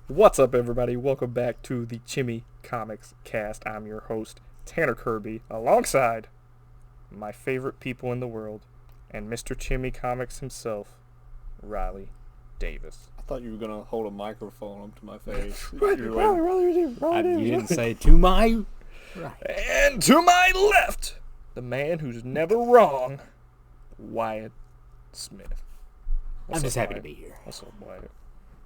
What's up, everybody? Welcome back to the ChimiComicsCast. I'm your host, Tanner Kirby, alongside my favorite people in the world and Mr. ChimiComics himself, Riley Davis. I thought you were gonna hold a microphone up to my face. Riley, You didn't say to my right. And to my left, the man who's never wrong, Wyatt Smith. I'm just happy to be here. What's up, Wyatt?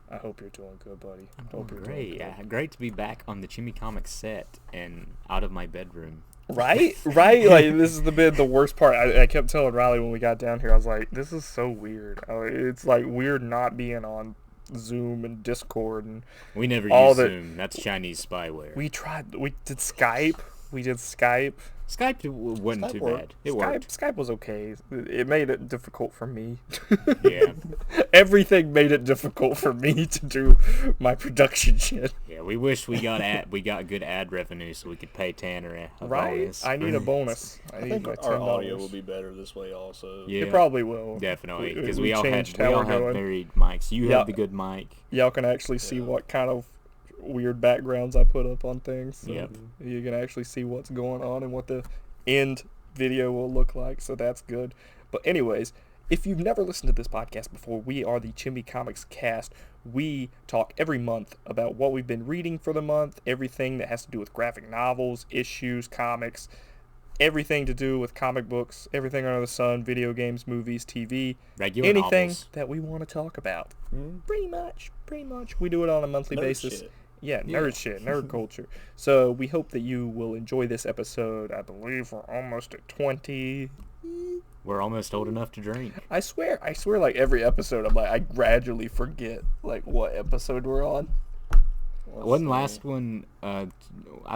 I hope you're doing good, buddy. Hope you're great. Great to be back on the ChimiComics set and out of my bedroom. Right? Like, this has been the worst part. I kept telling Riley when we got down here, I was like, this is so weird. It's like weird not being on Zoom and Discord and we never use Zoom. That's Chinese spyware. We did Skype. Skype wasn't too bad. It worked. Skype was okay. It made it difficult for me. Yeah. Everything made it difficult for me to do my production shit. Yeah, we wish we got good ad revenue so we could pay Tanner a bonus. I need a bonus. I think our audio will be better this way also. Yeah. It probably will. Definitely, because we all have varied mics. You have the good mic. Y'all can actually see what kind of weird backgrounds I put up on things. So yep. You can actually see what's going on and what the end video will look like, so that's good. But anyways, if you've never listened to this podcast before, we are the ChimiComicsCast. We talk every month about what we've been reading for the month, everything that has to do with graphic novels, issues, comics, everything to do with comic books, everything under the sun, video games, movies, TV, anything novels that we want to talk about. Pretty much. We do it on a monthly basis. Shit. Yeah, nerd culture. So we hope that you will enjoy this episode. I believe we're almost at 20. We're almost old enough to drink. I swear, like every episode, I gradually forget like what episode we're on. Wasn't last one, I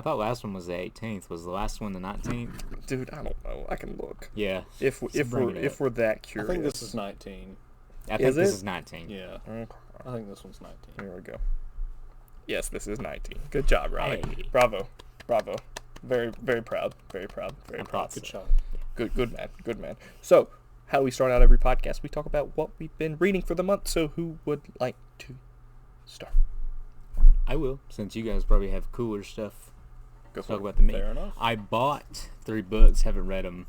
thought last one was the 18th. Was the last one the 19th? Dude, I don't know. I can look. Yeah. If we're that curious. I think this is 19. I think this is 19. Yeah. Okay. I think this one's 19. Here we go. Yes, this is 19. Good job, Riley. Hey. Bravo. Very, very proud. Very proud. Good shot. Good man. So, how we start out every podcast, we talk about what we've been reading for the month. So, who would like to start? I will, since you guys probably have cooler stuff Go to for talk it. about than me. Fair enough. I bought 3 books, haven't read them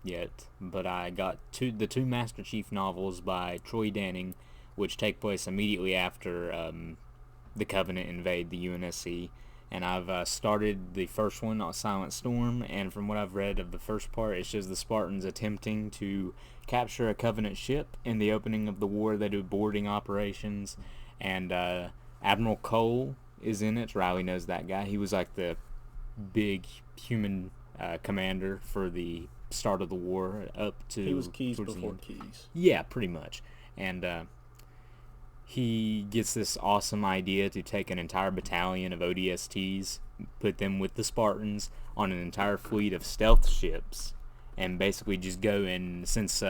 yet, but I got the two Master Chief novels by Troy Danning, which take place immediately after the Covenant invade the UNSC, and I've started the first one on Silent Storm, and from what I've read of the first part, it shows the Spartans attempting to capture a Covenant ship. In the opening of the war, they do boarding operations, and Admiral Cole is in it. Riley knows that guy. He was like the big human commander for the start of the war up to... He was Keys before Keys. Yeah, pretty much. And he gets this awesome idea to take an entire battalion of ODSTs, put them with the Spartans on an entire fleet of stealth ships, and basically just go in, since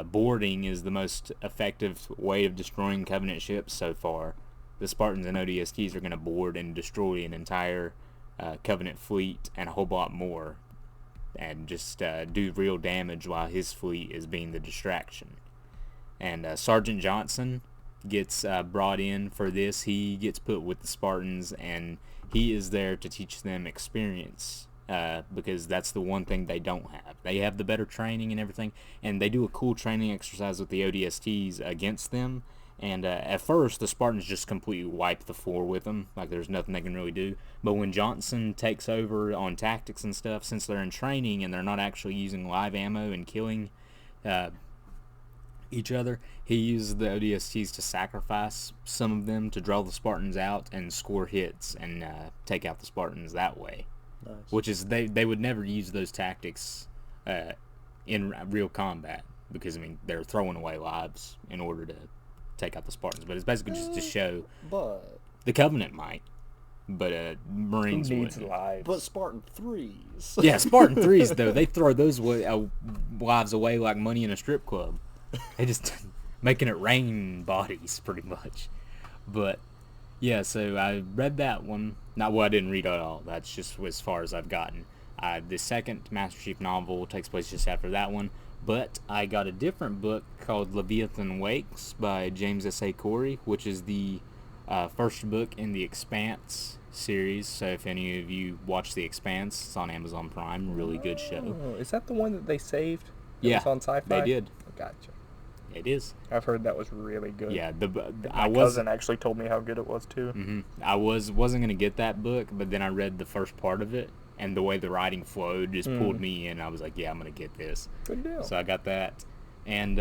boarding is the most effective way of destroying Covenant ships so far, the Spartans and ODSTs are going to board and destroy an entire Covenant fleet and a whole lot more, and just do real damage while his fleet is being the distraction. And Sergeant Johnson gets brought in for this. He gets put with the Spartans, and he is there to teach them experience, because that's the one thing they don't have. They have the better training and everything, and they do a cool training exercise with the ODSTs against them, and at first the Spartans just completely wipe the floor with them, like there's nothing they can really do. But when Johnson takes over on tactics and stuff, since they're in training and they're not actually using live ammo and killing each other, he uses the ODSTs to sacrifice some of them to draw the Spartans out and score hits and take out the Spartans that way. Nice. Which is, they would never use those tactics in real combat, because I mean they're throwing away lives in order to take out the Spartans. But it's basically just to show the Covenant might, but Marines needs wouldn't. lives? But Spartan 3s. Yeah, Spartan 3s though, they throw those lives away like money in a strip club. They just making it rain bodies, pretty much. But yeah, so I read that one. I didn't read it all. That's just as far as I've gotten. The second Master Chief novel takes place just after that one. But I got a different book called Leviathan Wakes by James S.A. Corey, which is the first book in the Expanse series. So if any of you watch the Expanse, it's on Amazon Prime. Really good show. Oh, is that the one that they saved? It Yeah, was on Sci-Fi? they did. Gotcha. It is. I've heard that was really good. Yeah, My cousin actually told me how good it was too. I wasn't gonna get that book, but then I read the first part of it, and the way the writing flowed just pulled me in. I was like, yeah, I'm gonna get this. Good deal. So I got that, and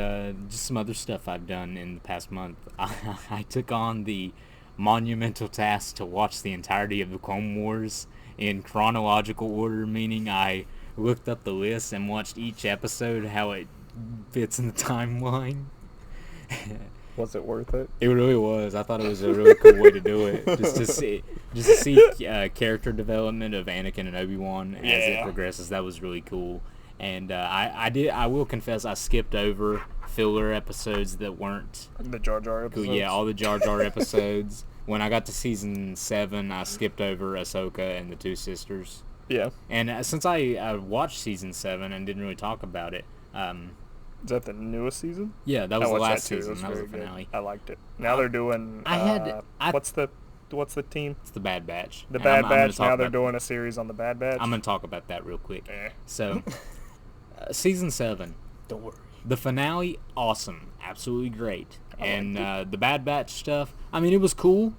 just some other stuff I've done in the past month. I took on the monumental task to watch the entirety of the Clone Wars in chronological order, meaning I looked up the list and watched each episode, how it fits in the timeline. Was it worth it? It really was. I thought it was a really cool way to do it. Just to see character development of Anakin and Obi-Wan as it progresses. That was really cool. And I will confess, I skipped over filler episodes that weren't The Jar Jar episodes? cool. Yeah, all the Jar Jar episodes. When I got to season 7, I skipped over Ahsoka and the two sisters. Yeah. And since I watched season 7 and didn't really talk about it, Is that the newest season? yeah, that was I the watched last that too. season. It That was the very good. finale. I liked it. Now they're doing. What's the team? It's the Bad Batch. The And Bad I'm gonna Batch. talk Now they're about- doing a series on the Bad Batch. I'm going to talk about that real quick. Eh. So, season 7, Don't worry. the finale, awesome. Absolutely great. And the Bad Batch stuff, I mean, it was cool.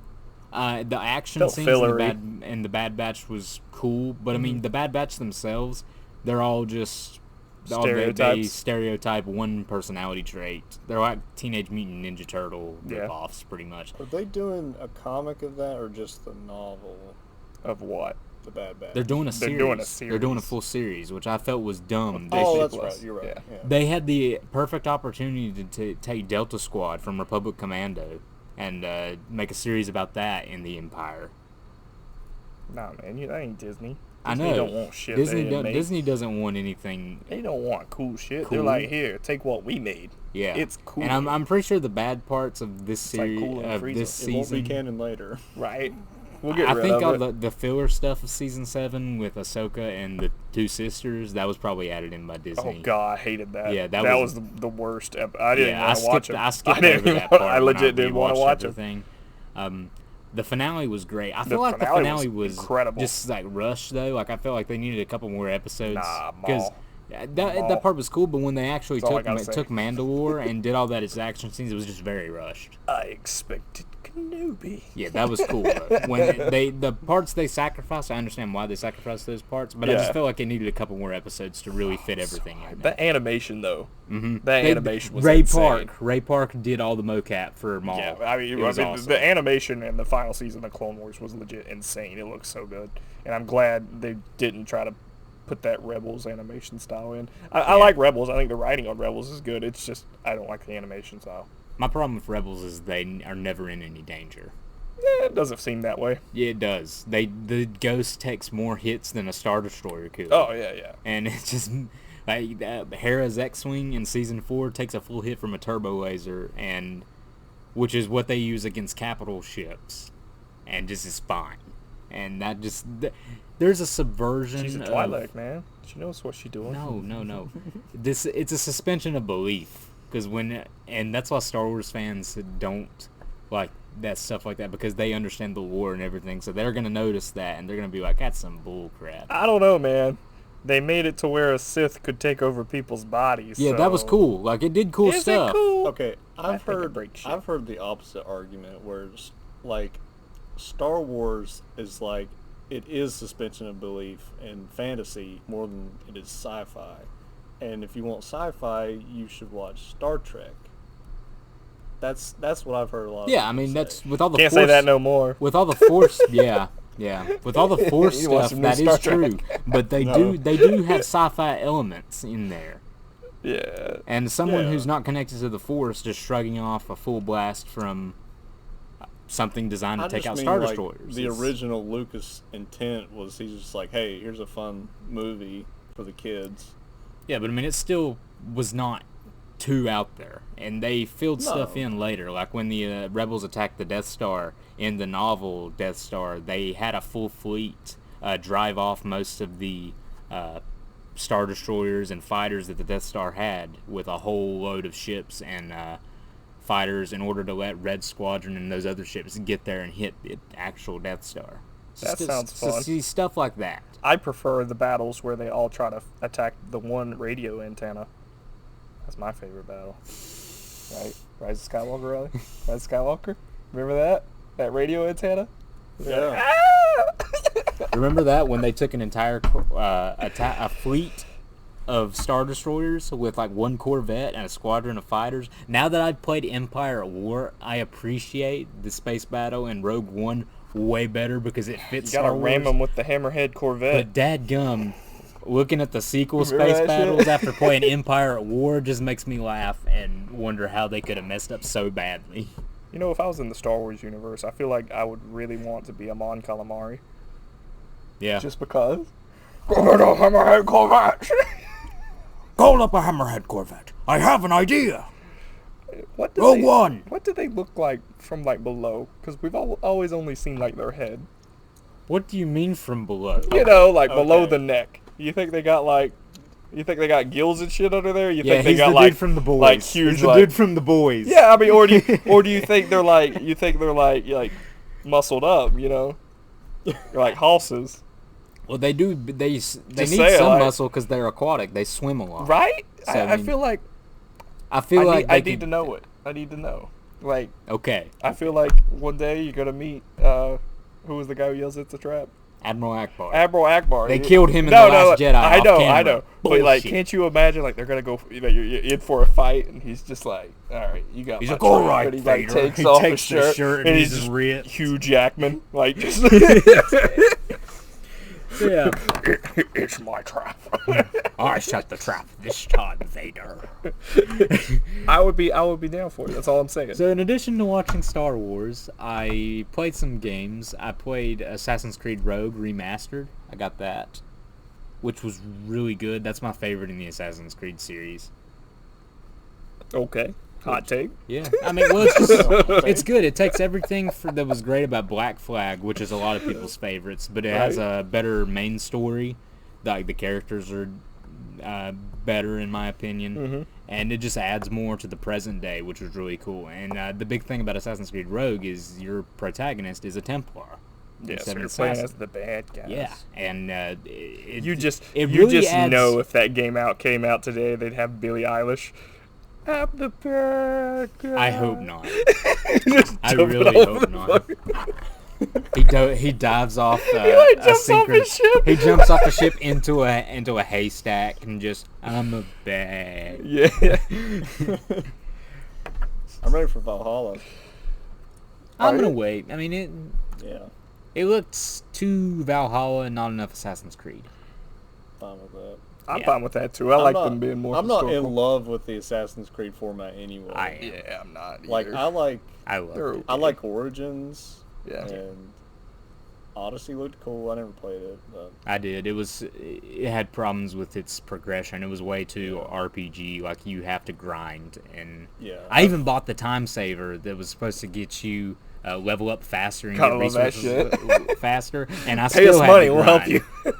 The action Felt scenes fillery. in the Bad Batch was cool. But, I mean, the Bad Batch themselves, they're all just... They Stereotypes. stereotype one personality trait. They're like Teenage Mutant Ninja Turtle Yeah. rip-offs, pretty much. Are they doing a comic of that or just the novel, Of what? The Bad Batch? They're doing a They're series. doing a They're doing a series. full series, which I felt was dumb. Oh, Disney that's Plus. right. You're right. Yeah. Yeah. They had the perfect opportunity to take Delta Squad from Republic Commando and make a series about that in the Empire. Nah, man, that ain't Disney. I Disney know. don't want shit. Disney doesn't want anything. They don't want cool shit. They're Cool. like, here, take what we made. Yeah, It's cool. And I'm pretty sure the bad parts of this like series cool and of freezing. this It won't be season. canon later. Right. We'll get I rid think of all it. the filler stuff of season 7 with Ahsoka and the two sisters, that was probably added in by Disney. Oh god, I hated that. Yeah, that was- was the worst. I didn't Yeah, want to watch it. I skipped didn't over even that want- part. I when legit didn't want to rewatched watch it. everything. The finale was great. I The feel like the finale finale was was incredible. just like rushed though. Like I felt like they needed a couple more episodes. Nah, because Maul. that part was cool, but when they actually That's all I took gotta say. took Mandalore and did all that as action scenes, it was just very rushed. I expected Kenobi. Yeah, that was cool. Though. When the parts they sacrificed, I understand why they sacrificed those parts, but I Yeah. just felt like it needed a couple more episodes to really fit everything in. The animation though. Mm-hmm. That animation was Ray insane. Ray Park did all the mocap for Maul. Yeah, I mean, It was awesome. the animation in the final season of Clone Wars was legit insane. It looks so good, and I'm glad they didn't try to put that Rebels animation style in. I like Rebels. I think the writing on Rebels is good. It's just I don't like the animation style. My problem with Rebels is they are never in any danger. Yeah, it doesn't seem that way. Yeah, it does. The Ghost takes more hits than a Star Destroyer could. Oh yeah. And it's just like Hera's X-wing in season 4 takes a full hit from a turbo laser, and which is what they use against capital ships, and just is fine. And that just there's a subversion. She's a of, Twi'lek, man. She knows what she's doing. No. It's a suspension of belief and that's why Star Wars fans don't like that stuff like that, because they understand the lore and everything. So they're gonna notice that and they're gonna be like, "That's some bull crap." I don't know, man. They made it to where a Sith could take over people's bodies. Yeah, so... that was cool. Like it did cool Is stuff. it cool? Okay, I think it breaks shit. I've heard the opposite argument, where it's like Star Wars is like it is suspension of belief and fantasy more than it is sci-fi. And if you want sci-fi, you should watch Star Trek. That's what I've heard a lot. Yeah, of I mean people that's say. with all the Can't force, say that no more. with all the force. Yeah. With all the force You want stuff, some new that Star is true. Trek? But they No. do have sci-fi elements in there. Yeah. And someone Yeah. who's not connected to the Force just shrugging off a full blast from something designed to I take just out mean, Star like, Destroyers. the It's- original Lucas intent was he's just like, hey, here's a fun movie for the kids. Yeah, but I mean, it still was not too out there. And they filled stuff No. in later. Like when the Rebels attacked the Death Star in the novel Death Star, they had a full fleet drive off most of the Star Destroyers and fighters that the Death Star had with a whole load of ships and fighters in order to let Red Squadron and those other ships get there and hit the actual Death Star. That sounds fun. So see, stuff like that. I prefer the battles where they all try to attack the one radio antenna. That's my favorite battle. Right? Rise of Skywalker, really? Rise of Skywalker? Remember that? That radio antenna? Yeah. Remember that when they took an entire a fleet of Star Destroyers with like one Corvette and a squadron of fighters? Now that I've played Empire at War, I appreciate the space battle in Rogue One way better because it fits. You gotta Star Wars. ram them with the Hammerhead Corvette. But dadgum, looking at the sequel Remember space that battles shit? after playing Empire at War just makes me laugh and wonder how they could have messed up so badly. You know, if I was in the Star Wars universe, I feel like I would really want to be a Mon Calamari. Yeah. Just because. Go get a Hammerhead Corvette! Call up a Hammerhead Corvette. I have an idea. What do Rogue they, One. What do they look like from like below? Because we've always only seen like their head. What do you mean from below? You know, like below Okay. the neck. You think they got like? You think they got gills and shit under there? You Yeah, think they he's got the like dude from the boys. like huge He's the like? dude from the boys. Yeah, I mean, or do you think they're like? You think they're like muscled up? You know, like horses, Well, they do. They need say it, some like- muscle because they're aquatic. They swim a lot. right? So, I I mean, feel like I feel like I they need to could- know it. I need to know. Like, Okay, I feel like one day you're gonna meet who was the guy who yells at the trap? Admiral Akbar. Admiral Akbar. They killed him in The Last Jedi I off know, I camera. know. But like, Bullshit. can't you imagine? Like, they're gonna go. You know, you're in for a fight, and he's just like, "All right, you got." He's my like, "All trap," right, and he like Vader. takes He off takes his the shirt, shirt and and he's he's just ripped. Hugh Jackman, like just. Yeah. It's my trap. I shut the trap this time, Vader. I would be down for it. That's all I'm saying. So in addition to watching Star Wars, I played some games. I played Assassin's Creed Rogue Remastered. I got that, which was really good. That's my favorite in the Assassin's Creed series. Okay, hot take. Yeah, I mean, well, it's just, it's good. It takes everything that was great about Black Flag, which is a lot of people's favorites, but it has a better main story. Like the characters are better in my opinion, and it just adds more to the present day, which was really cool. And the big thing about Assassin's Creed Rogue is your protagonist is a Templar. Yeah, instead so of an you're playing assassin. as the bad guys. Yeah, and You just really adds- know if that game came out today, they'd have Billie Eilish. I'm the bad guy. I hope not. Just I jumping really over hope the not. fucking- He dives off like a jumps off his ship. He jumps off the ship into a haystack and just I'm a bad. Yeah. I'm ready for Valhalla. I'm Are gonna you? wait. I mean Yeah, it looks too Valhalla and not enough Assassin's Creed. fine with that. I'm Yeah. fine with that too. I I'm like not- them being more I'm not historical. in love with the Assassin's Creed format anyway. I am. Yeah, I'm not. Like either. I like I love They're it. I like Origins. Yeah. And Odyssey looked cool. I never played it, but I did. It had problems with its progression. It was way too RPG. Like you have to grind, and yeah. I even bought the time saver that was supposed to get you level up faster and Gotta get love that resources faster. And I Pay still us had money, to we'll help grind. you.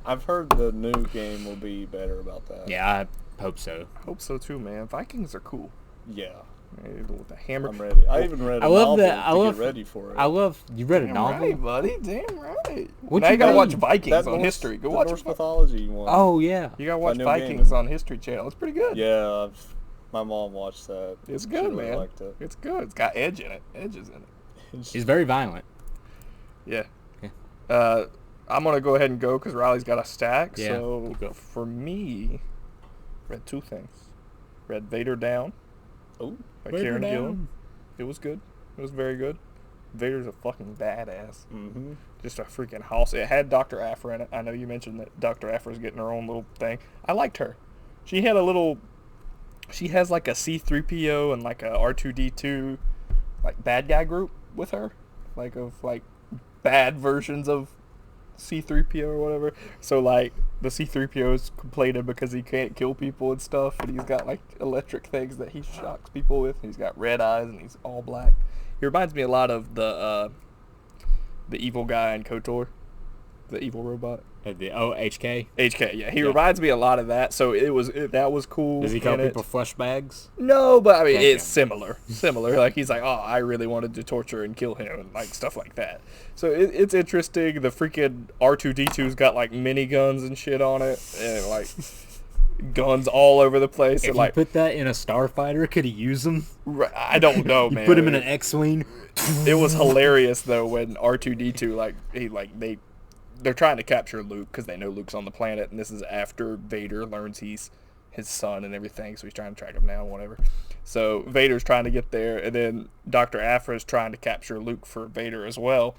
I've heard the new game will be better about that. Yeah, I hope so. Hope so too, man. Vikings are cool. Yeah. With the hammer. I'm ready. I even read a I love novel that. I to love. get ready for it. I love. You read a Damn novel? right, buddy. Damn right. What Now you you gotta read? watch Vikings That on Norse- history. Go the watch Norse it. mythology one. Oh yeah. You gotta watch Neil Vikings Gaiman. on History Channel. It's pretty good. Yeah, my mom watched that. It's She good, really man. liked it. It's good. It's got edges in it. He's very violent. Yeah. Yeah. I'm gonna go ahead and go because Riley's got a stack. Yeah, So you go. for me, read two things. Read Vader Down Oh, by Vader Karen Down. Gillan. It was good. It was very good. Vader's a fucking badass. mm-hmm. Just a freaking house. It had Dr. Aphra in it. I know you mentioned that Dr. Aphra's getting her own little thing. I liked her. She had a little. She has like a C-3PO and like a R2-D2, like bad guy group with her, like of like bad versions of C-3PO or whatever. So like the C-3PO is complaining because he can't kill people and stuff, and he's got like electric things that he shocks people with. And he's got red eyes and he's all black. He reminds me a lot of the evil guy in KOTOR, the evil robot. HK. HK, yeah, he reminds me a lot of that. So that was cool. Does he call people flesh bags? No, but I mean Thank it's you. similar. Like he's like, oh, I really wanted to torture and kill him and like stuff like that. So it's interesting. The freaking R2D2's got like miniguns and shit on it, and like guns all over the place. If and you like put that in a starfighter, could he use them? I don't know, man. Put him in an X-wing. It was hilarious though when R2D2 they're trying to capture Luke because they know Luke's on the planet, and this is after Vader learns he's his son and everything, so he's trying to track him down, whatever. So Vader's trying to get there, and then Dr. Aphra is trying to capture Luke for Vader as well,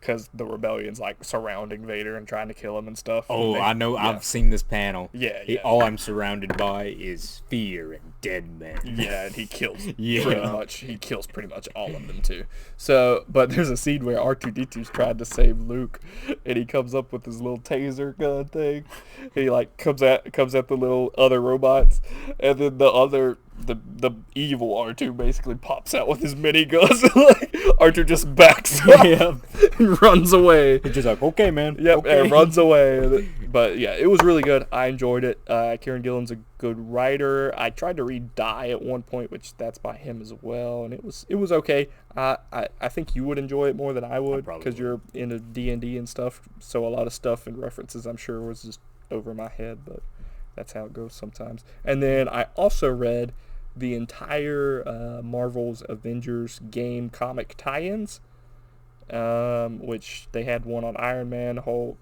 because the rebellion's like surrounding Vader and trying to kill him and stuff. Oh, and I know. yeah. I've seen this panel. Yeah. All I'm surrounded by is fear and dead men. Yeah, and he kills Yeah. pretty much. He kills pretty much all of them too. So, but there's a scene where R2D2's trying to save Luke, and he comes up with his little taser gun thing. He like comes at the little other robots, and then the evil R2 basically pops out with his miniguns. Like R2 just backs up and runs away. He's just like, okay, man. Yep, okay. and runs away. But yeah, it was really good. I enjoyed it. Kieran Gillen's a good writer. I tried to read Die at one point, which that's by him as well, and it was okay. I think you would enjoy it more than I would because you're into D&D and stuff. So a lot of stuff and references, I'm sure, was just over my head, but that's how it goes sometimes. And then I also read the entire Marvel's Avengers game comic tie-ins, which they had one on Iron Man, Hulk,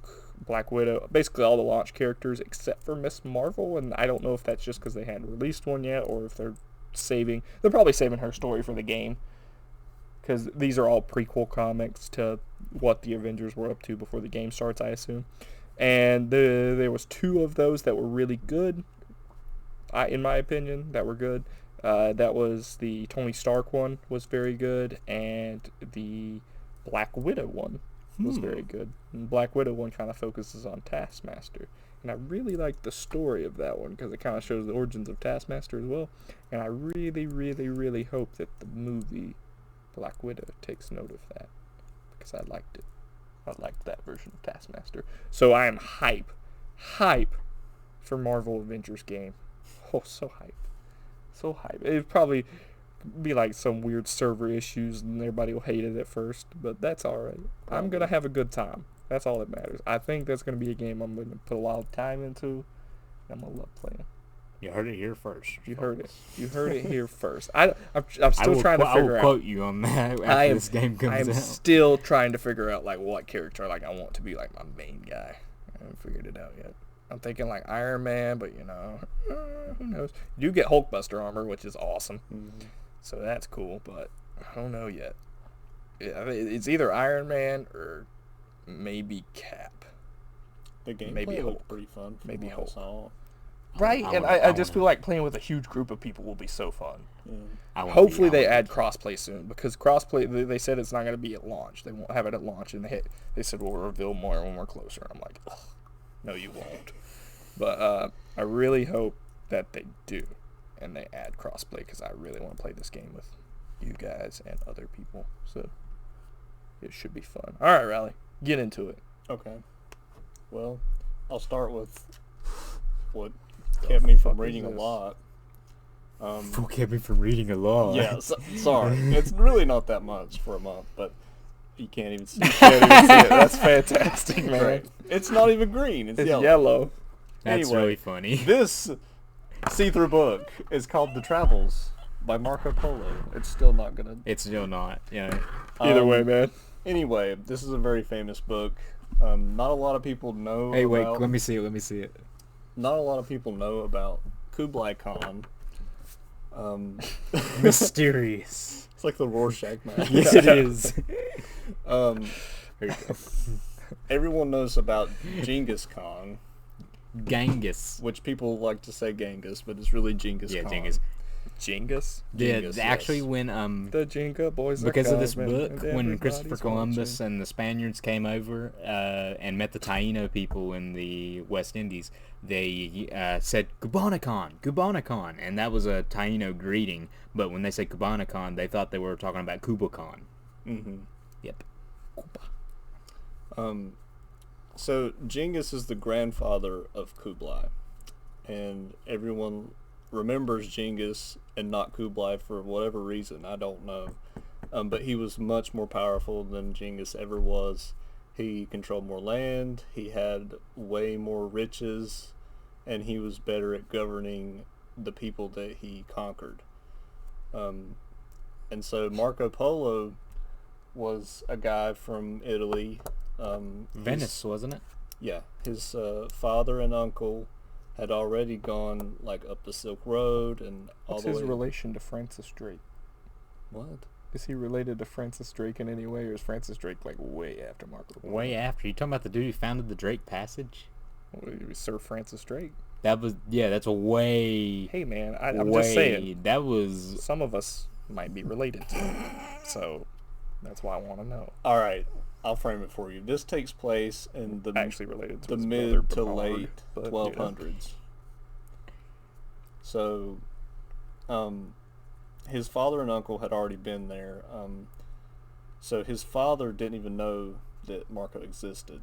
Black Widow, basically all the launch characters except for Miss Marvel, and I don't know if that's just because they hadn't released one yet or if they're probably saving her story for the game, because these are all prequel comics to what the Avengers were up to before the game starts, I assume. And there was 2 of those that were really good, in my opinion, that were good. That was the Tony Stark one was very good, and the Black Widow one was very good. And Black Widow one kind of focuses on Taskmaster, and I really like the story of that one because it kind of shows the origins of Taskmaster as well. And I really, really, really hope that the movie Black Widow takes note of that, because I liked it. I liked that version of Taskmaster. So I am hype for Marvel Avengers game. Oh, so hype. So hype. It'd probably be like some weird server issues and everybody will hate it at first, but that's alright. I'm going to have a good time. That's all that matters. I think that's going to be a game I'm going to put a lot of time into, and I'm going to love playing. You heard it here first. You heard it. You heard it here first. I'm still trying to figure out. I will quote you on that after this game comes out. I'm still trying to figure out like what character like I want to be like my main guy. I haven't figured it out yet. I'm thinking like Iron Man, but who knows? You get Hulkbuster armor, which is awesome. Mm-hmm. So that's cool, but I don't know yet. It's either Iron Man or maybe Cap. The gameplay maybe looked pretty fun. Maybe Hulk. Saw. Right, I just feel like playing with a huge group of people will be so fun. Yeah. Hopefully they add crossplay soon, because crossplay, they said it's not going to be at launch. They won't have it at launch, and they said we'll reveal more when we're closer. I'm like, ugh, no, you won't. But I really hope that they do, and they add crossplay, because I really want to play this game with you guys and other people. So it should be fun. All right, Riley, get into it. Okay. Well, I'll start with what kept me from reading a lot. What kept me from reading a lot? Yeah, sorry. It's really not that much for a month, but you can't even see it. That's fantastic, man. Right. It's not even green. It's yellow. That's anyway, really funny. This see-through book is called The Travels by Marco Polo. It's still not gonna... It's still not, yeah. Either way, man. Anyway, this is a very famous book. Not a lot of people know Hey, wait, about... let me see it. Not a lot of people know about Kublai Khan. Mysterious. It's like the Rorschach man. Yes, it is. There you go. Everyone knows about Genghis Khan. Genghis. Which people like to say Genghis, but it's really Genghis Khan. Genghis. Genghis? Yeah, Genghis, actually yes. when the Jenga boys because are of this coming, book, and when Christopher everybody's Columbus watching. and the Spaniards came over and met the Taino people in the West Indies, they said Kubanakan, and that was a Taino greeting. But when they said Kubanakan, they thought they were talking about Kublai Khan. Mm-hmm. Yep. So Genghis is the grandfather of Kublai, and everyone remembers Genghis and not Kublai for whatever reason. I don't know. But he was much more powerful than Genghis ever was. He controlled more land, he had way more riches, and he was better at governing the people that he conquered. And so Marco Polo was a guy from Italy. Venice, wasn't it? Yeah, his father and uncle had already gone like up the Silk Road and all What's the his way. relation to Francis Drake? What? Is he related to Francis Drake in any way, or is Francis Drake like way after Marco Polo? Way after. You talking about the dude who founded the Drake Passage? Well, it was Sir Francis Drake. That was, yeah, that's a way. Hey man, I'm just saying. That was. Some of us might be related to him, so that's why I want to know. All right, I'll frame it for you. This takes place in the Actually related to the his mid brother, to Bernard, late but, 1200s. So, his father and uncle had already been there. So his father didn't even know that Marco existed.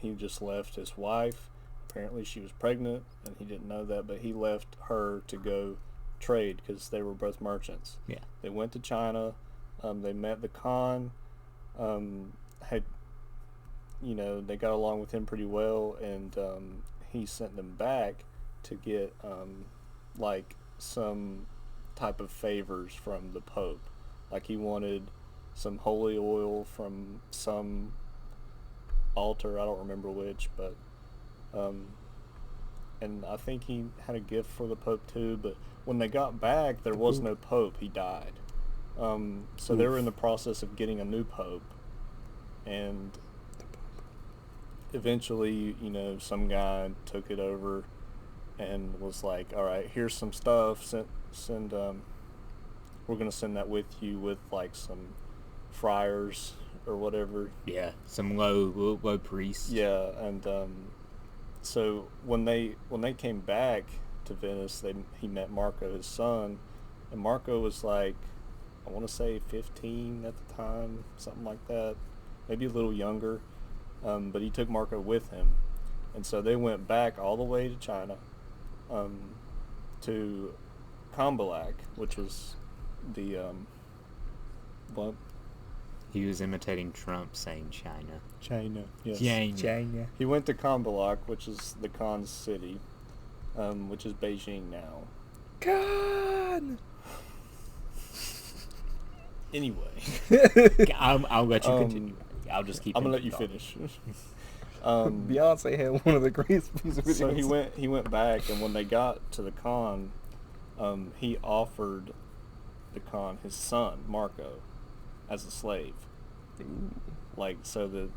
He just left his wife. Apparently she was pregnant, and he didn't know that, but he left her to go trade because they were both merchants. Yeah. They went to China. They met the Khan. Had, they got along with him pretty well, and he sent them back to get like some type of favors from the Pope. Like he wanted some holy oil from some altar, I don't remember which, but and I think he had a gift for the Pope too, but when they got back there was no Pope. He died. So they were in the process of getting a new Pope, and eventually, some guy took it over and was like, all right, here's some stuff, send we're going to send that with you with like some friars or whatever. Yeah, some low priests. Yeah, and so when they came back to Venice, he met Marco, his son, and Marco was like, I want to say 15 at the time, something like that, maybe a little younger, but he took Marco with him, and so they went back all the way to China, to Cambaluc, which was the what? He was imitating Trump saying China. China. Yes. China. He went to Cambaluc, which is the Khan's city, which is Beijing now. Khan! Anyway. I'll let you continue. I'll just keep. I'm gonna let you talking. finish. Beyonce had one of the greatest music videos. So he went back, and when they got to the Khan, he offered the Khan his son Marco as a slave. Ooh. Like, so that,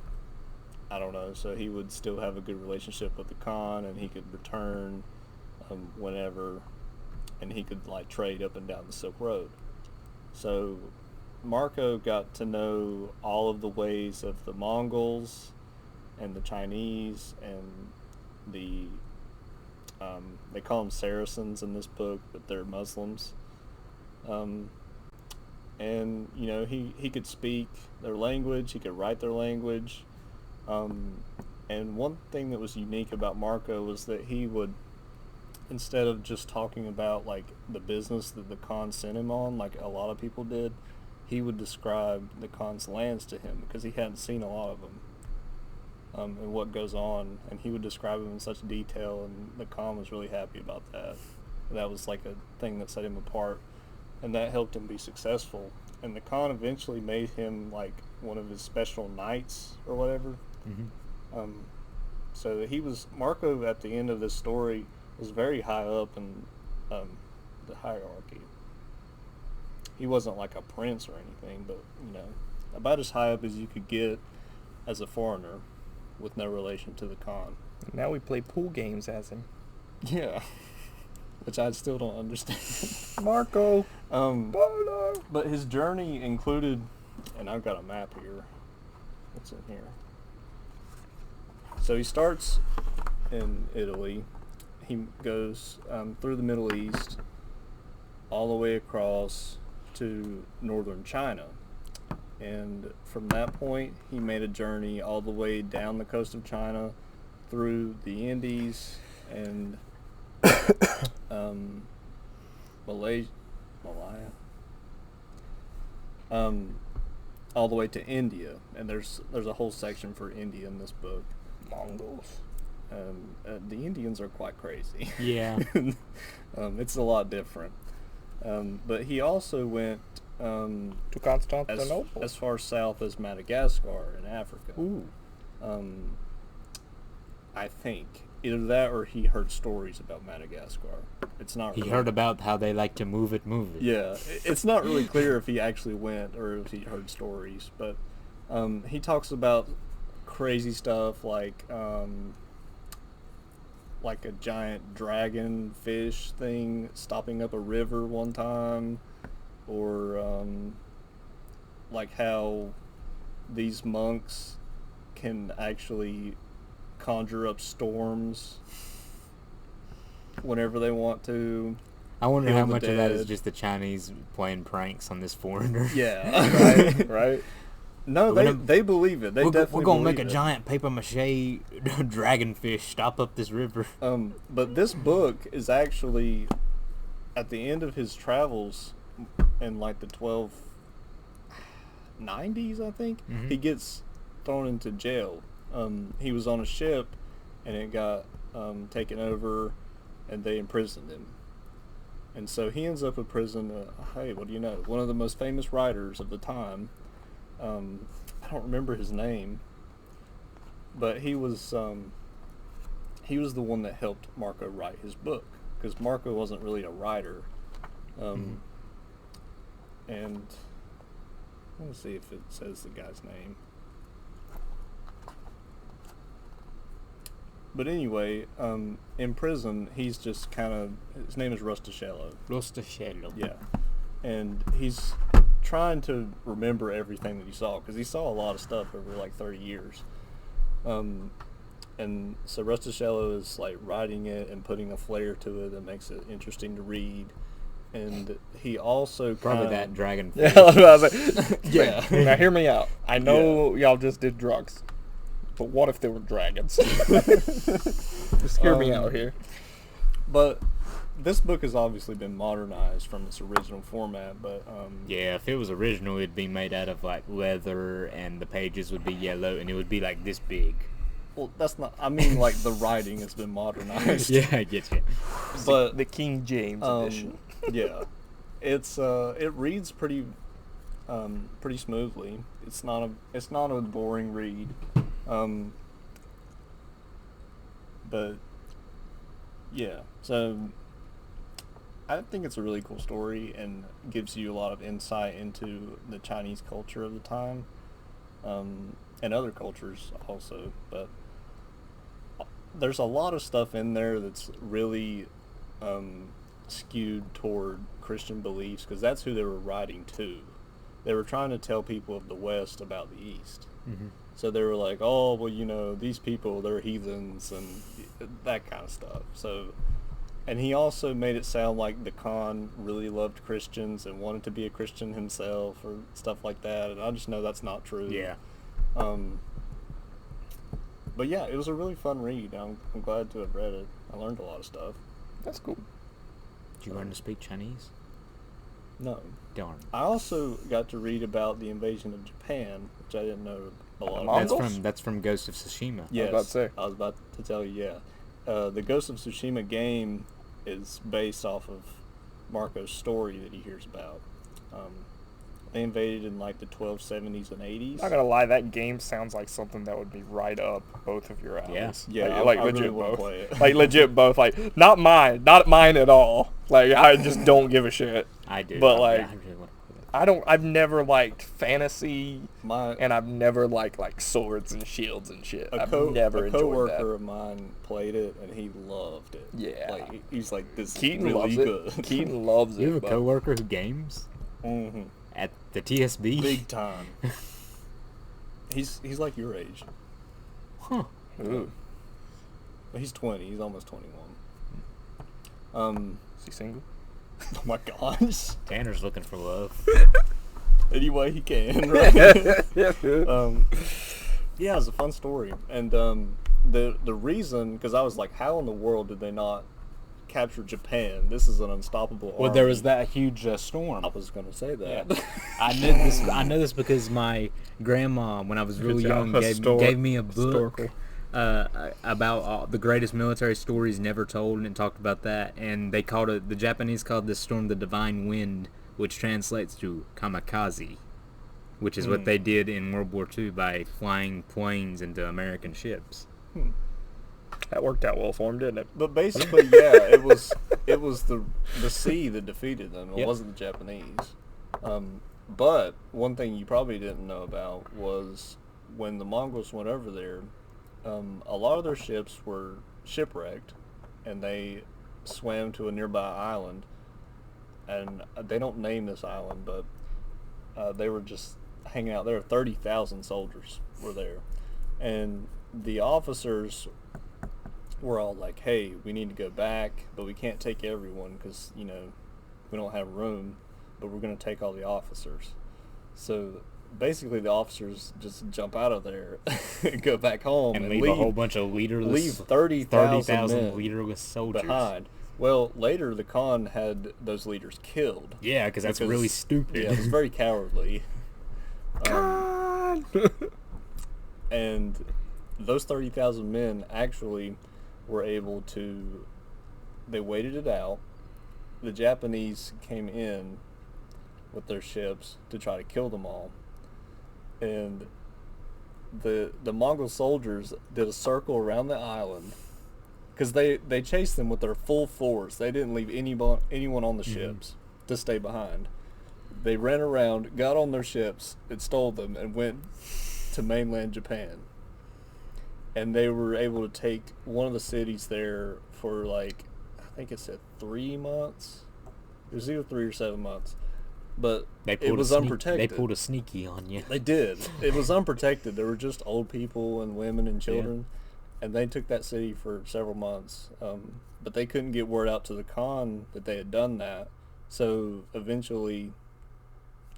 I don't know, so he would still have a good relationship with the Khan, and he could return whenever, and he could like trade up and down the Silk Road. So Marco got to know all of the ways of the Mongols and the Chinese and the they call them Saracens in this book, but they're Muslims. And he could speak their language, he could write their language, and one thing that was unique about Marco was that he would, instead of just talking about like the business that the Khan sent him on, like a lot of people did, he would describe the Khan's lands to him because he hadn't seen a lot of them, and what goes on, and he would describe them in such detail, and the Khan was really happy about that. That was like a thing that set him apart, and that helped him be successful. And the Khan eventually made him like one of his special knights or whatever. Mm-hmm. So he was, Marco at the end of this story was very high up in the hierarchy. He wasn't like a prince or anything, but about as high up as you could get as a foreigner with no relation to the Khan. Now we play pool games as him. Yeah. Which I still don't understand. Marco. Polo. But his journey included, and I've got a map here. What's in here? So he starts in Italy. He goes through the Middle East, all the way across to northern China. And from that point, he made a journey all the way down the coast of China, through the Indies, and Malaya, all the way to India. And there's a whole section for India in this book. Mongols. The Indians are quite crazy. Yeah. It's a lot different. But he also went To Constantinople. as far south as Madagascar in Africa. Ooh. I think either that or he heard stories about Madagascar. It's not. He really, heard about how they like to move it. Yeah, it's not really clear if he actually went or if he heard stories. But he talks about crazy stuff like a giant dragon fish thing stopping up a river one time, or like how these monks can actually conjure up storms whenever they want to. I wonder Heal how the much of that is dead. just the Chinese playing pranks on this foreigner. Yeah. Right? No, We're they gonna- they believe it. They we're definitely gonna make a believe it. giant paper mache dragonfish stop up this river. But this book is actually at the end of his travels in like the 1290s, I think. Mhm. He gets thrown into jail. He was on a ship and it got taken over and they imprisoned him. And so he ends up in prison. Hey, what do you know? One of the most famous writers of the time. I don't remember his name, but he was the one that helped Marco write his book, because Marco wasn't really a writer. And let me see if it says the guy's name. But anyway, in prison, he's just kind of, his name is Rustichello. Rustichello. Yeah. And he's trying to remember everything that he saw, because he saw a lot of stuff over like 30 years. And so Rustichello is like writing it and putting a flair to it that makes it interesting to read. And he also Probably kinda, that dragonfish. Yeah, I was like, Yeah. Now hear me out. I know y'all just did drugs, but what if there were dragons? Just hear me out here. But this book has obviously been modernized from its original format, but Yeah, if it was original, it'd be made out of like leather, and the pages would be yellow, and it would be like this big. well, that's not. I mean, like the writing has been modernized. Yeah, I get you. But The King James edition. yeah, it reads pretty smoothly. It's not a boring read. But yeah, so I think it's a really cool story and gives you a lot of insight into the Chinese culture of the time, and other cultures also. But there's a lot of stuff in there that's really skewed toward Christian beliefs, because that's who they were writing to. They were trying to tell people of the West about the East. Mm-hmm. So they were like, oh, well, you know, these people, they're heathens and that kind of stuff. So, and he also made it sound like the Khan really loved Christians and wanted to be a Christian himself or stuff like that. And I just know that's not true. Yeah. But yeah, it was a really fun read. I'm glad to have read it. I learned a lot of stuff. That's cool. Did you learn to speak Chinese? No. Darn. I also got to read about the invasion of Japan, which I didn't know a lot about. Mongols? That's from Ghost of Tsushima. Yes, about to say. I was about to tell you, yeah. The Ghost of Tsushima game is based off of Marco's story that he hears about. They invaded in like the 1270s and 80s. Not gonna lie, that game sounds like something that would be right up both of your alleys. Yeah, like I legit really wanna both. play it. Like legit both. Like not mine at all. Like I just don't give a shit. I do. But, I like, really want to play that. I've never liked fantasy, My and I've never liked like swords and shields and shit. a I've never enjoyed coworker that. of mine played it and he loved it. Yeah. Like he's like, this Keaton is really loves good. it. Keaton loves it. You have a but- coworker who games hmm at the TSB. Big time. He's like your age. Huh. Ooh. He's 20. He's almost 21. Is he single? Oh my gosh. Tanner's looking for love. any way he can. Right? Yeah, it was a fun story, and the reason, because I was like, how in the world did they not capture Japan? This is an unstoppable Well, army. there was that huge storm. I was going to say that. Yeah. I know this because my grandma, when I was really young, gave me a book about the greatest military stories never told, and it talked about that. And they called it, the Japanese called this storm the Divine Wind, which translates to kamikaze, which is what they did in World War II by flying planes into American ships. That worked out well for him, didn't it? But basically, yeah, it was the sea that defeated them. It wasn't the Japanese. But one thing you probably didn't know about was when the Mongols went over there, a lot of their ships were shipwrecked, and they swam to a nearby island. And they don't name this island, but they were just hanging out there. 30,000 soldiers were there, and the officers were all like, hey, we need to go back, but we can't take everyone because, we don't have room, but we're going to take all the officers. So basically the officers just jump out of there and go back home and leave a whole bunch of leaderless, leave 30,000 leaderless soldiers behind. Well, later the Khan had those leaders killed. Yeah, because that's really stupid. Yeah, it was very cowardly. Khan! And those 30,000 men actually were able to, they waited it out. The Japanese came in with their ships to try to kill them all. And the Mongol soldiers did a circle around the island because they chased them with their full force. They didn't leave anyone on the ships to stay behind. They ran around, got on their ships, and stole them and went to mainland Japan. And they were able to take one of the cities there for I think it said 3 months. It was either 3 or 7 months. But it was unprotected. They pulled a sneaky on you. They did. It was unprotected. There were just old people and women and children. Yeah. And they took that city for several months. But they couldn't get word out to the Khan that they had done that. So eventually,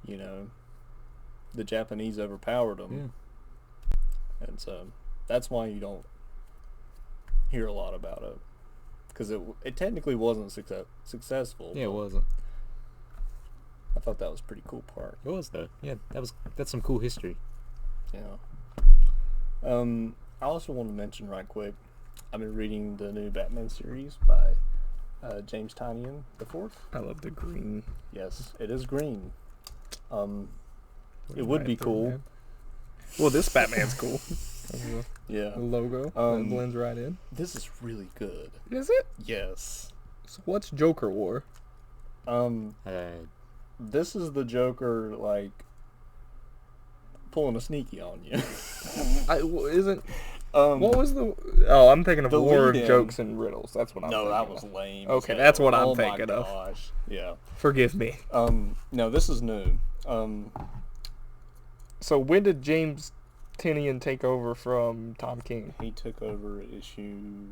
the Japanese overpowered them. Yeah. And so that's why you don't hear a lot about it, because it technically wasn't successful. Yeah, it wasn't. I thought that was a pretty cool part. It was though. Yeah, that's some cool history. Yeah. I also want to mention right quick, I've been reading the new Batman series by James Tynion IV. I love the green. Yes, it is green. It would be cool. Man. Well, this Batman's cool. Yeah. The logo that blends right in. This is really good. Is it? Yes. So what's Joker War? This is the Joker pulling a sneaky on you. Isn't. What was the? Oh, I'm thinking of War of Jokes and Riddles. That's what I'm. No, thinking that was of. lame. Okay, that's what I'm thinking of. Oh my gosh. Yeah. Forgive me. No, this is new. So when did James Tynion take over from Tom King? He took over issue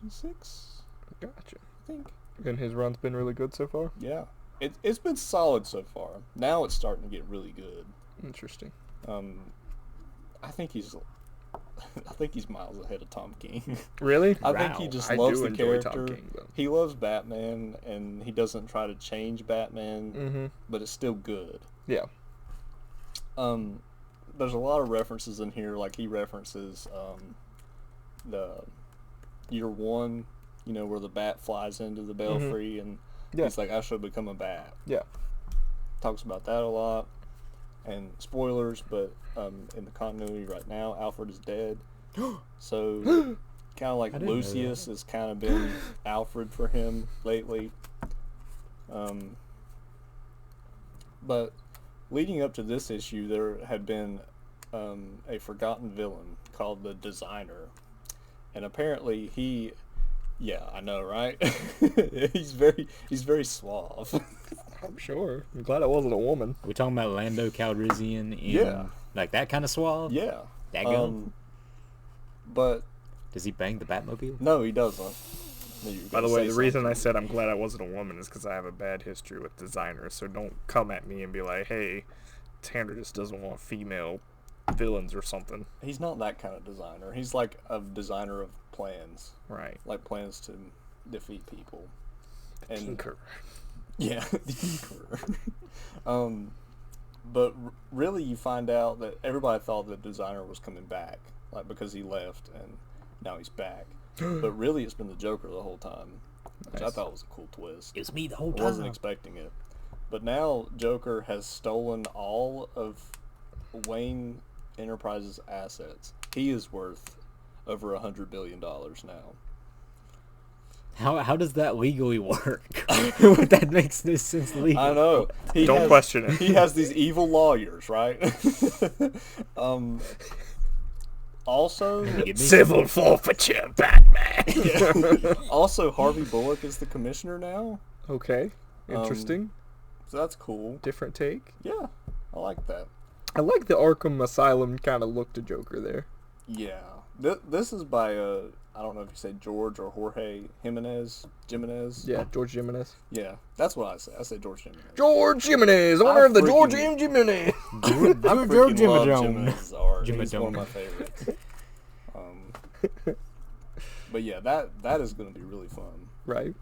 86. Gotcha. I think. And his run's been really good so far? Yeah. It's been solid so far. Now it's starting to get really good. Interesting. I think he's miles ahead of Tom King. Really? I think he just loves the character. Tom King, he loves Batman, and he doesn't try to change Batman, but it's still good. Yeah. There's a lot of references in here. He references the Year One, where the bat flies into the belfry, and he's like, I should become a bat. Yeah. Talks about that a lot. And spoilers, but in the continuity right now, Alfred is dead. So kind of like Lucius has kind of been Alfred for him lately. But leading up to this issue, there had been a forgotten villain called the Designer. And apparently yeah, I know, right? he's very suave. I'm sure. I'm glad it wasn't a woman. We're talking about Lando Calrissian in that kind of suave? Yeah. That gun? But does he bang the Batmobile? No, he doesn't. By the way, the reason I said I'm glad I wasn't a woman is because I have a bad history with designers. So don't come at me and be like, "Hey, Tanner just doesn't want female villains or something." He's not that kind of designer. He's like a designer of plans. Right. Like plans to defeat people. Tinker. Yeah, the Tinkerer. But really, you find out that everybody thought the designer was coming back, like because he left and now he's back. But really, it's been the Joker the whole time, which I thought was a cool twist. It was me the whole I time. wasn't expecting it. But now Joker has stolen all of Wayne Enterprises' assets. He is worth over $100 billion now. How does that legally work? That makes no sense legally. I know. Don't question it. He has these evil lawyers, right? Also, Civil forfeiture, Batman. also Harvey Bullock is the commissioner now. Okay, interesting. So that's cool. Different take. Yeah, I like that. I like the Arkham Asylum kind of look to Joker there. Yeah. This is by, I don't know if you say George or Jorge Jimenez. Yeah, George Jimenez. Yeah, that's what I say. I say George Jimenez. George Jimenez, owner of the George M. Jimenez. I freaking love Jimenez's art. He's one of my favorites. But yeah, that is going to be really fun. Right.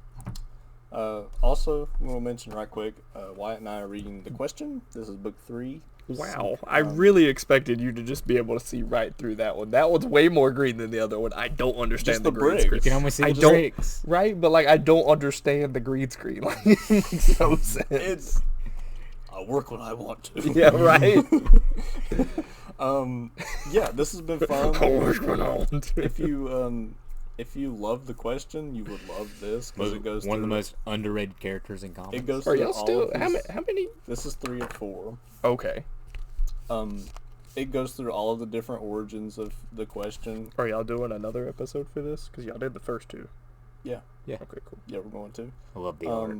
Also, I'm going to mention right quick, Wyatt and I are reading The Question. This is book 3. Wow, I really expected you to just be able to see right through that one. That one's way more green than the other one. I don't understand Just the the green bricks. screen. You can almost see I the don't- bricks. Right, but like I don't understand the green screen. Like it makes no sense. It's I work when I want to. Yeah, right. Yeah, this has been fun. What's going on? If you love The Question, you would love this because it goes One of the through- most underrated characters in comics. It goes Are through y'all all still of how these- many? This is 3 or 4. Okay. It goes through all of the different origins of The Question. Are y'all doing another episode for this? Because y'all did the first 2. Yeah, Yeah, Okay, cool. yeah, we're going to. I love the art.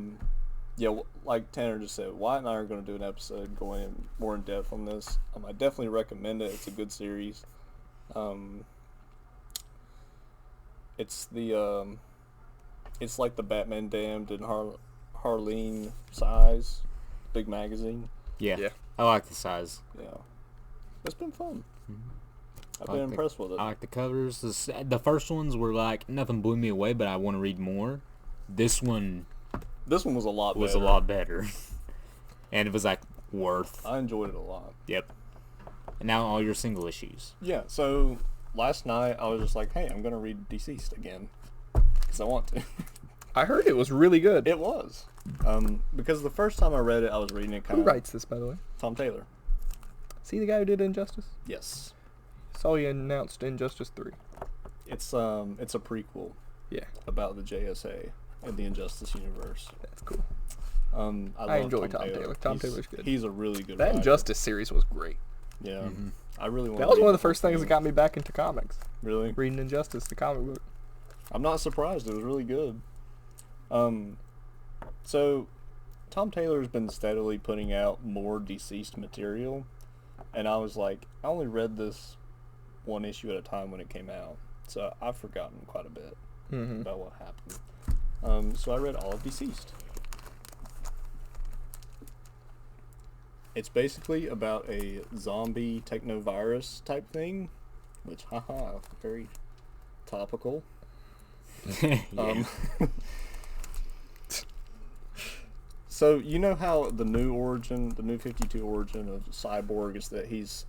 Yeah, like Tanner just said, Wyatt and I are going to do an episode going in more in depth on this. I definitely recommend it. It's a good series. It's the it's like the Batman Damned and Harleen size, big magazine. Yeah. Yeah. I like the size. Yeah, it's been fun. I've I been like impressed with it. I like the covers. The first ones were like nothing blew me away, but I want to read more. This one This one was a lot was better. a lot better, and it was like worth. I enjoyed it a lot. Yep. And now all your single issues. Yeah, so last night I was just like, hey, I'm going to read Deceased again because I want to. I heard it was really good. It was. Because the first time I read it, I was reading it kind Who of... writes this, by the way? Tom Taylor. See the guy who did Injustice? Yes. Saw he announced Injustice 3. It's a prequel Yeah, about the JSA and the Injustice universe. that's cool. I love enjoy Tom Taylor. Tom Taylor's good. He's a really good That writer. Injustice series was great. Yeah. I really want That was one of the first things that got me back into comics. Really? Reading Injustice, the comic book. I'm not surprised. It was really good. So Tom Taylor's been steadily putting out more Deceased material, and I was like, I only read this one issue at a time when it came out, so I've forgotten quite a bit about what happened. So I read all of Deceased. It's basically about a zombie technovirus type thing, which, haha, very topical. Yeah. So you know how the new 52 origin of Cyborg is that he's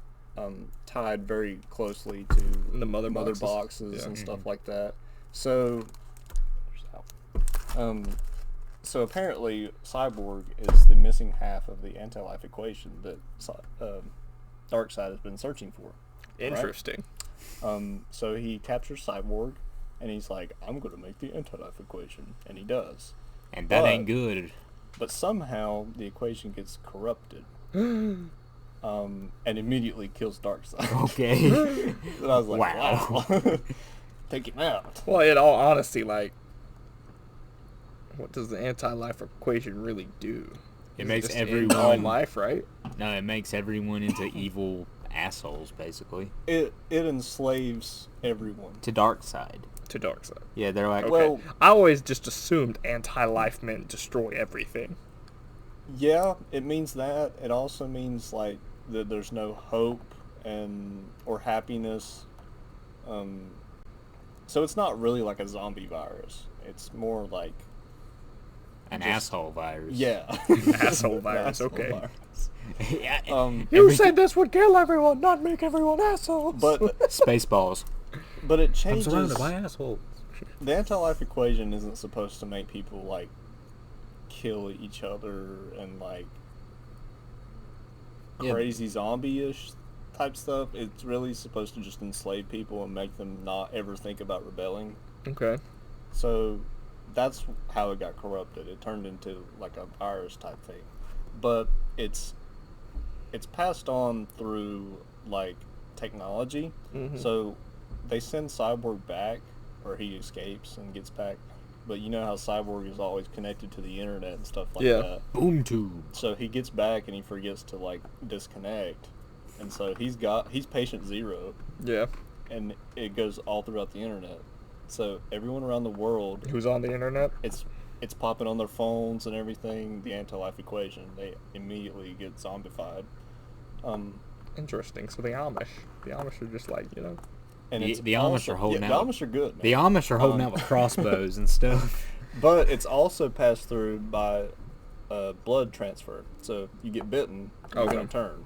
tied very closely to The mother boxes Yeah. and stuff like that. So, so apparently Cyborg is the missing half of the anti-life equation that Darkseid has been searching for. Interesting. So he captures Cyborg, and he's like, "I'm going to make the anti-life equation," and he does. And that But- ain't good. But somehow the equation gets corrupted, and immediately kills Darkseid. Okay. And I was like, Wow. wow. Take him out. Well, in all honesty, like, what does the anti-life equation really do? It Is makes just end everyone- all life, right? No, it makes everyone into evil assholes, basically. It enslaves everyone. To dark side. To dark side. Yeah, they're like, Okay. Well- I always just assumed anti-life meant destroy everything. Yeah, it means that. It also means like that there's no hope or happiness. So it's not really like a zombie virus. It's more like an just- asshole virus. yeah, Asshole virus, Asshole okay. virus. Yeah, You said this would kill everyone, not make everyone assholes. But Spaceballs. but it changes. assholes. The anti-life equation isn't supposed to make people like kill each other and like Yeah. crazy zombie-ish type stuff. It's really supposed to just enslave people and make them not ever think about rebelling. Okay. So that's how it got corrupted. It turned into like a virus type thing. But it's passed on through like technology. Mhm. So they send Cyborg back, or he escapes and gets back. But you know how Cyborg is always connected to the internet and stuff like Yeah. that. Boom tube. So he gets back and he forgets to like disconnect. And so he's patient zero, Yeah. and it goes all throughout the internet. So everyone around the world, Who's on the internet? it's popping on their phones and everything, the anti-life equation. They immediately get zombified. Interesting. So the Amish are just like, And The- it's the Amish also- are holding yeah, out. The Amish are good, man. The Amish are holding out with crossbows and stuff. But it's also passed through by blood transfer. So you get bitten, you're Okay. going to turn.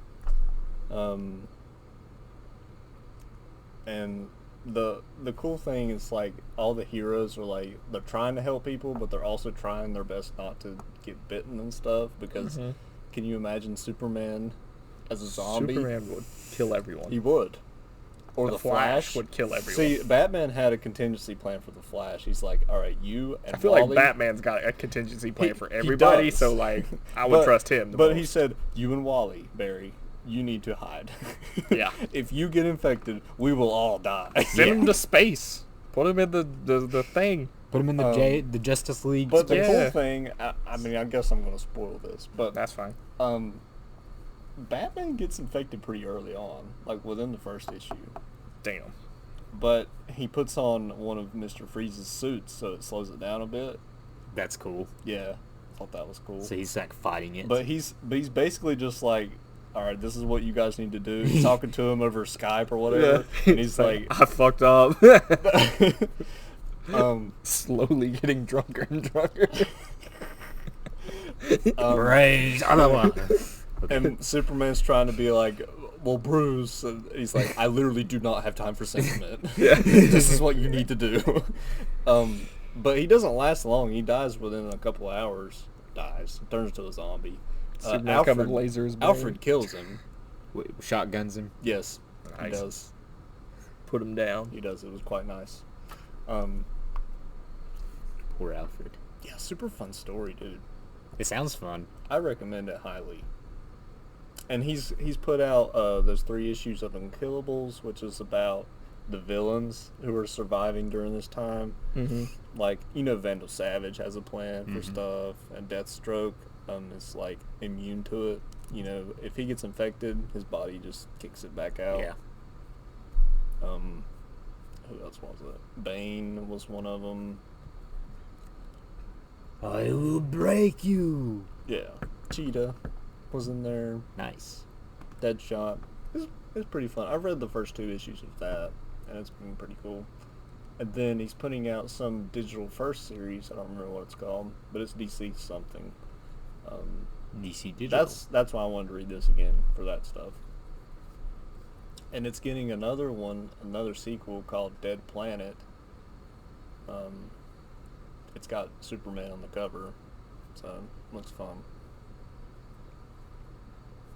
And the cool thing is like all the heroes are like they're trying to help people, but they're also trying their best not to get bitten and stuff. Because can you imagine Superman as a zombie? Superman would kill everyone. He would. Or the Flash would kill everyone. See, Batman had a contingency plan for the Flash. He's like, all right, you and I feel Wally, like Batman's got a contingency plan He- for he everybody, does. so like I would But- trust him. But he most. said, you and Wally, Barry, you need to hide. Yeah. If you get infected, we will all die. send him to space. Put him in the thing. Put them in the the Justice League. But the Yeah. cool thing, I mean, I guess I'm going to spoil this, but That's fine. Batman gets infected pretty early on, like within the first issue. Damn. But he puts on one of Mr. Freeze's suits, so it slows it down a bit. That's cool. Yeah, thought that was cool. So he's like fighting it. But he's basically just like, all right, this is what you guys need to do. He's talking to him over Skype or whatever, and he's like, I fucked up. Slowly getting drunker and drunker. Praise Allah. and Superman's trying to be like, well, Bruce, and he's like, I literally do not have time for sentiment. This is what you need to do. But he doesn't last long. He dies within a couple hours. Turns into a zombie. Superman coming laser his brain. Alfred kills him. Wait, shotguns him. Yes, he Nice. does. Put him down. He does. It was quite nice. Poor Alfred. Yeah, super fun story, dude. It sounds fun. I recommend it highly. And he's put out those 3 issues of Unkillables, which is about the villains who are surviving during this time. Mm-hmm. Like, Vandal Savage has a plan for stuff, and Deathstroke is like immune to it. If he gets infected, his body just kicks it back out. Yeah. Who else was it? Bane was one of them. I will break you. Yeah. Cheetah was in there. Nice. Deadshot. It's pretty fun. I've read the first 2 issues of that, and it's been pretty cool. And then he's putting out some digital first series. I don't remember what it's called, but it's DC something. DC Digital. That's why I wanted to read this again, for that stuff. And it's getting another sequel called Dead Planet. It's got Superman on the cover, so looks fun.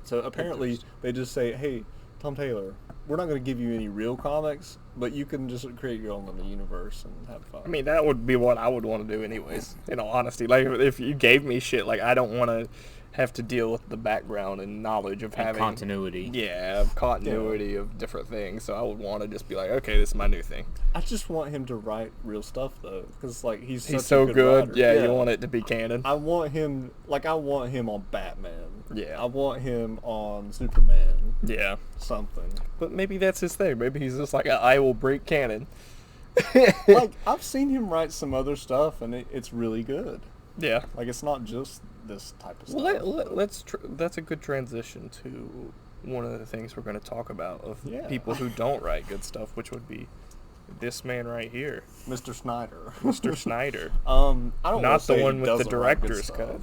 So apparently they just say, hey, Tom Taylor, we're not going to give you any real comics, but you can just create your own little universe and have fun. I mean, that would be what I would want to do anyways, in all honesty. Like, if you gave me shit, like, I don't want to have to deal with the background and knowledge of having... continuity. Yeah, continuity of different things. So I would want to just be like, okay, this is my new thing. I just want him to write real stuff, though, because, like, he's such so a good writer. Yeah, you want it to be canon. I want him on Batman. Yeah. I want him on Superman. Yeah. Something. But maybe that's his thing. Maybe he's just like, I will break canon. Like, I've seen him write some other stuff, and it's really good. Yeah. Like, it's not just this type of stuff. Well, that's a good transition to one of the things we're going to talk about of people who don't write good stuff, which would be this man right here, Mr. Snyder. Mr. Snyder. I don't not say the one he with the doesn't write good director's stuff. cut.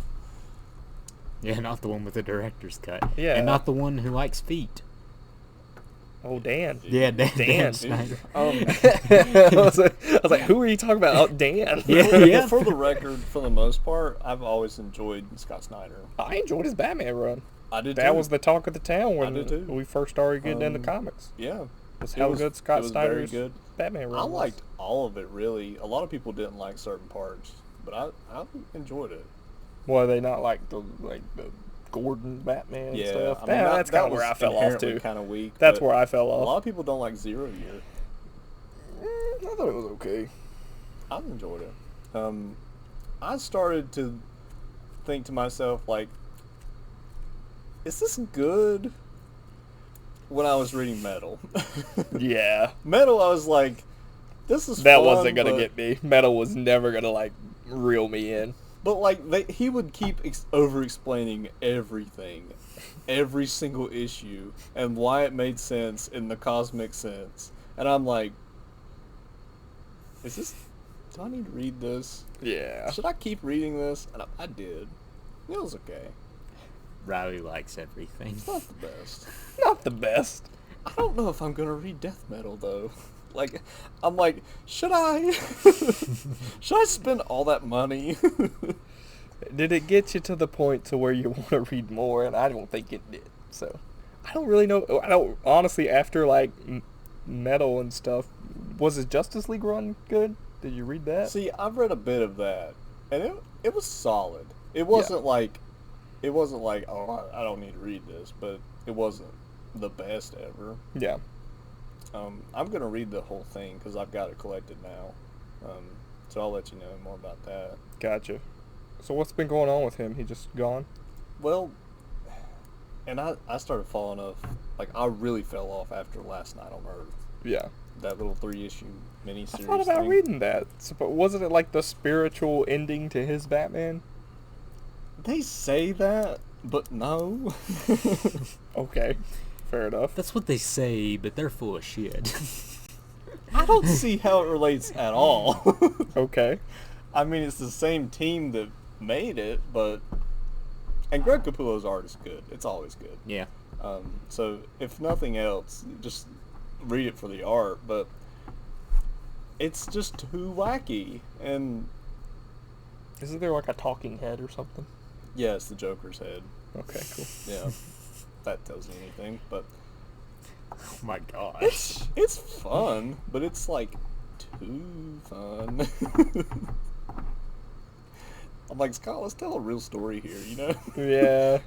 Yeah, not the one with the director's cut. Yeah. And not the one who likes feet. Oh, Dan. Yeah, Dan Dan. Snyder. I was like, who are you talking about? Oh, Dan. Yeah. For the record, for the most part, I've always enjoyed Scott Snyder. I enjoyed his Batman run. I did That too. was the talk of the town when did too. we first started getting into comics. Yeah. Was It how was- good it Scott was very Snyder's good. Batman run I was. liked all of it, really. A lot of people didn't like certain parts, but I enjoyed it. Well, they not like the Gordon Batman and Yeah, stuff. I mean, That's kind of where I fell off too. Kind of weak. That's but where I fell a off. lot of people don't like Zero Year. I thought it was okay. I enjoyed it. I started to think to myself, like, is this good? When I was reading Metal. Yeah, Metal, I was like, this is that fun, wasn't gonna but- get me. Metal was never gonna like reel me in. But like he would keep over-explaining everything, every single issue, and why it made sense in the cosmic sense. And I'm like, do I need to read this? Yeah. Should I keep reading this? And I did. It was okay. Riley likes everything. It's not the best. Not the best. I don't know if I'm gonna read Death Metal though. Like, I'm like, should I? Should I spend all that money? Did it get you to the point to where you want to read more? And I don't think it did. So, I don't really know. I don't honestly. After like Metal and stuff, was his Justice League run good? Did you read that? See, I've read a bit of that, and it was solid. It wasn't like, oh, I don't need to read this, but it wasn't the best ever. Yeah. I'm gonna read the whole thing because I've got it collected now. So I'll let you know more about that. Gotcha. So what's been going on with him? He just gone? Well, and I started falling off. Like, I really fell off after Last Night on Earth. Yeah. That little 3-issue miniseries. I thought about thing. reading that. So, but wasn't it like the spiritual ending to his Batman? They say that, but no. Okay. Fair enough. That's what they say, but they're full of shit. I don't see how it relates at all. Okay. I mean, it's the same team that made it, but... And Greg Capullo's art is good. It's always good. Yeah. So, if nothing else, just read it for the art, but... It's just too wacky, and... Isn't there like a talking head or something? Yeah, it's the Joker's head. Okay, cool. Yeah. If that tells you anything, but... Oh my gosh. It's fun, but it's like too fun. I'm like, Scott, let's tell a real story here, you know? Yeah.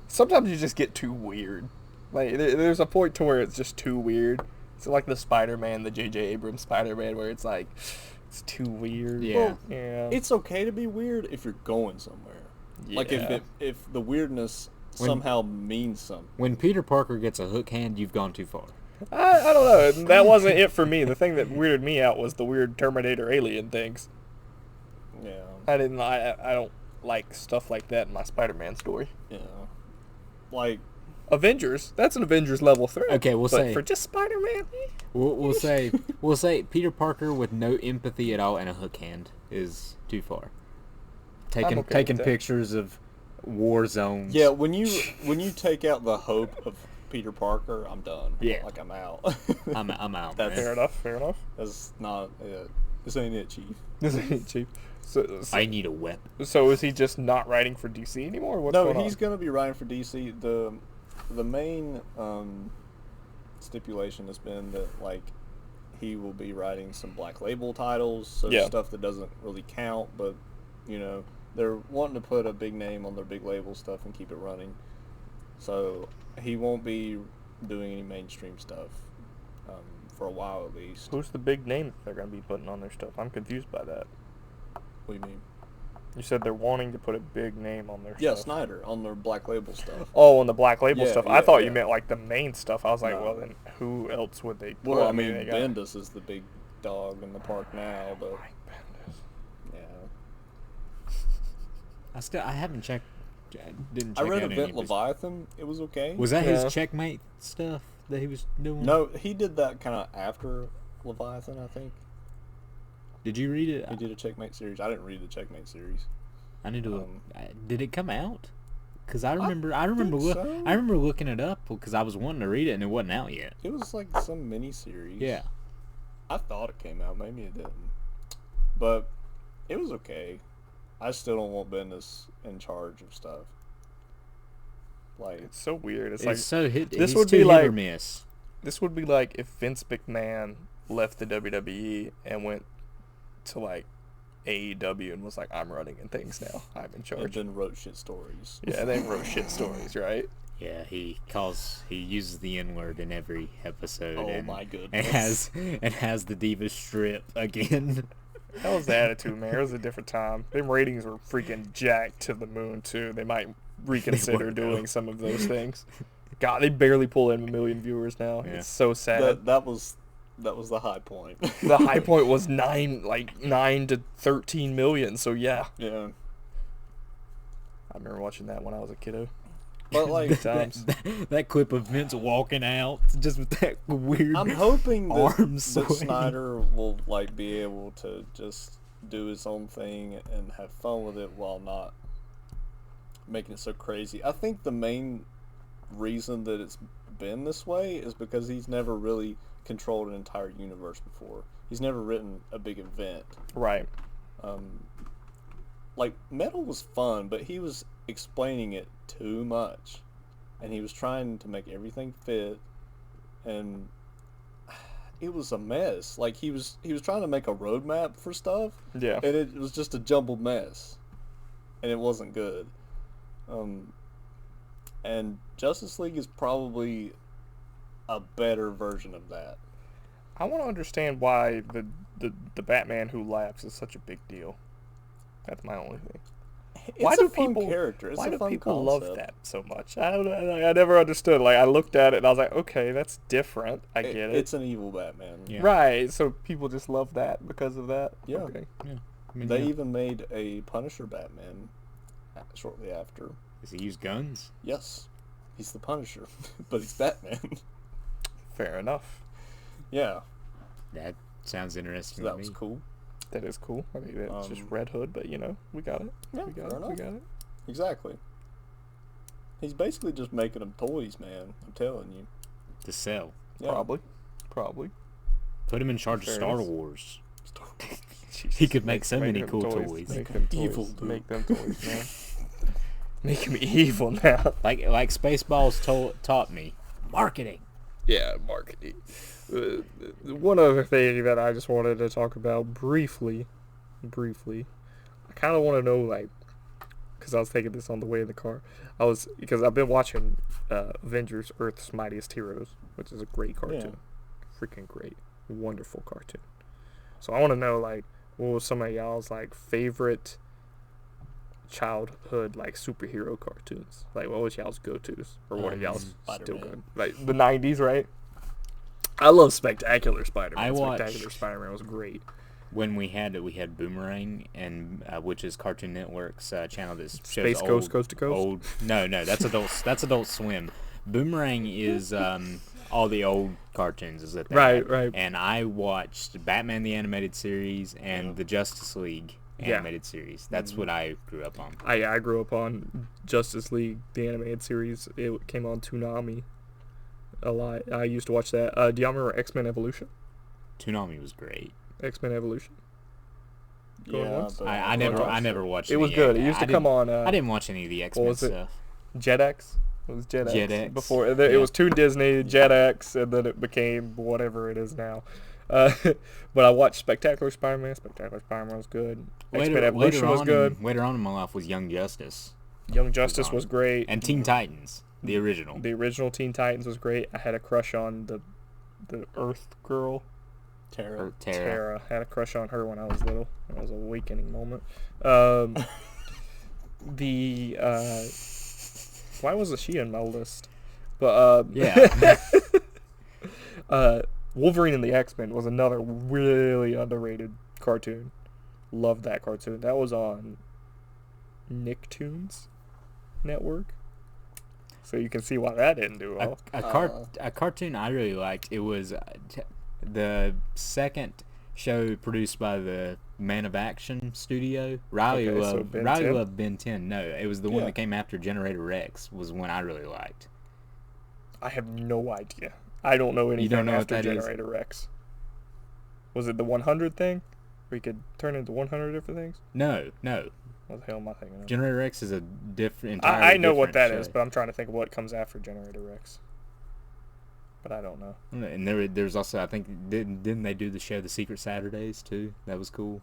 Sometimes you just get too weird. Like, there's a point to where it's just too weird. It's like the Spider-Man, the J.J. Abrams Spider-Man, where it's like, it's too weird. Yeah. Well, Yeah. it's okay to be weird if you're going somewhere. Like Yeah. if the weirdness When- somehow means something. When Peter Parker gets a hook hand, you've gone too far. I don't know. That wasn't it for me. The thing that weirded me out was the weird Terminator alien things. Yeah. I don't like stuff like that in my Spider-Man story. Yeah. Like, Avengers, that's an Avengers level threat. Okay, we'll but say- for just Spider-Man, We'll say Peter Parker with no empathy at all and a hook hand is too far. Taking okay with that. pictures of war zones. yeah, when you take out the hope of Peter Parker, I'm done. Yeah. Like, I'm out. I'm out. That's- man. fair enough. That's not it. This ain't it, Chief. This ain't cheap. So I need a weapon. so is he just not writing for DC anymore? What's No, going he's on? gonna be writing for DC. The main stipulation has been that like he will be writing some Black Label titles, so Yeah. stuff that doesn't really count, but you know they're wanting to put a big name on their big label stuff and keep it running. So he won't be doing any mainstream stuff for a while at least. Who's the big name that they're going to be putting on their stuff? I'm confused by that. What do you mean? You said they're wanting to put a big name on their Yeah, stuff. Snyder on their Black Label stuff. Oh, on the Black Label Yeah, stuff. yeah, I thought you yeah. meant like the main stuff. I was like, No. well, then who else would they put? Well, I mean, they got- Bendis is the big dog in the park now, but Mike Bendis. yeah. I haven't checked. Didn't I check read out any Event of his- Leviathan. It was okay. Was that Yeah. his checkmate stuff that he was doing? No, he did that kind of after Leviathan, I think. Did you read it? He did a Checkmate series. I didn't read the Checkmate series. I need to. Um, Did it come out? Because I remember think so. I remember looking it up because I was wanting to read it and it wasn't out yet. It was like some mini series. Yeah. I thought it came out. Maybe it didn't. But it was okay. I still don't want Bendis in charge of stuff. Like, It's so weird. It's It's like so hit. this He's would too be hit like- or miss. this would be like if Vince McMahon left the WWE and went to like AEW and was like, I'm running in things now. I'm in and charge. then wrote shit stories. Yeah, they wrote shit stories, right? Yeah, he uses the N word in every episode. Oh and, my goodness. has the diva strip again. That was the attitude, man. It was a different time. Them ratings were freaking jacked to the moon too. They might reconsider were, doing though. some of those things. God, they barely pull in 1 million viewers now. Yeah. It's so sad. That was the high point. The high point was 9 to 13 million. So yeah, Yeah. I remember watching that when I was a kiddo. But like, Good times. that clip of Vince walking out just with that weird. I'm hoping that, Arms that swaying. Snyder will like be able to just do his own thing and have fun with it while not making it so crazy. I think the main reason that it's been this way is because he's never really controlled an entire universe before. He's never written a big event. Right. Like, Metal was fun, but he was explaining it too much. And he was trying to make everything fit. And it was a mess. Like, he was trying to make a roadmap for stuff. Yeah. And it was just a jumbled mess. And it wasn't good. And Justice League is probably a better version of that. I want to understand why the Batman Who Laughs is such a big deal. That's my only thing. It's a fun character. It's why a do fun people concept. love that so much? I don't know. I never understood. Like, I looked at it and I was like, okay, that's different. I get it. It's an evil Batman. Yeah. Right. So people just love that because of that. Yeah. Okay. Yeah. I mean, They yeah. even made a Punisher Batman shortly after. Does he use guns? Yes, he's the Punisher, but he's Batman. Fair enough. Yeah, That sounds so interesting that to was me. cool. That is cool. I mean, it's just Um, Red Hood, but we got it. Yeah, we got fair it. We enough. got it. Exactly. He's basically just making them toys, man. I'm telling you. To sell. Yeah. Probably. Put him in charge of Fair Star enough. Wars. Jesus. He could make so many them cool toys. Make them toys. Evil, dude. Make them toys, man. Make him evil now. Like Spaceballs taught me. Marketing. Yeah, marketing. One other thing that I just wanted to talk about briefly. I kind of want to know, like, because I was taking this on the way in the car. Because I've been watching Avengers: Earth's Mightiest Heroes, which is a great cartoon. Freaking great, wonderful cartoon. So I want to know, like, what was some of y'all's like favorite childhood like superhero cartoons? Like, what was y'all's go-tos, or what are y'all's still Spider-Man. good? Like the '90s, right? I love Spectacular Spider-Man. I watched- Spectacular Spider-Man was great. When we had Boomerang, and which is Cartoon Network's channel that shows Space old, Ghost, Coast to Coast? Old, no, that's Adult Swim. Boomerang is all the old cartoons is that they Right, had. right. And I watched Batman the Animated Series and the Justice League Yeah. Animated Series. That's what I grew up on. I grew up on Justice League, the animated series. It came on Toonami a lot. I used to watch that. Do y'all remember X-Men Evolution? Toonami was great. X-Men Evolution. Going Yeah, once? but I never watched. It was any- good. It used to I come didn't- on. I didn't watch any of the X-Men was it? stuff. Jetix. It was Jetix. Jetix. Before it was Toon Disney, Jetix, and then it became whatever it is now. But I watched Spectacular Spider-Man. Spectacular Spider-Man was good. X-Men Evolution was good. Later on in my life was Young Justice. Young Justice was great. And Teen Titans, the original. The original Teen Titans was great. I had a crush on the Earth girl. Tara. Tara. Had a crush on her when I was little. That was an awakening moment. Why wasn't she on my list? But Yeah. Wolverine and the X-Men was another really underrated cartoon. Loved that cartoon. That was on Nicktoons Network. So you can see why that didn't do well. A cartoon I really liked. It was the second show produced by the Man of Action studio. Riley loved Ben 10. No, it was the one that came after Generator Rex was one I really liked. I have no idea. I don't know anything know after what that Generator Rex. Was it the 100 thing? Where you could turn into 100 different things? No. What the hell am I thinking of? Generator Rex is a different. I know what that show. is, but I'm trying to think of what comes after Generator Rex. But I don't know. And there's also, I think, didn't they do the show The Secret Saturdays too? That was cool.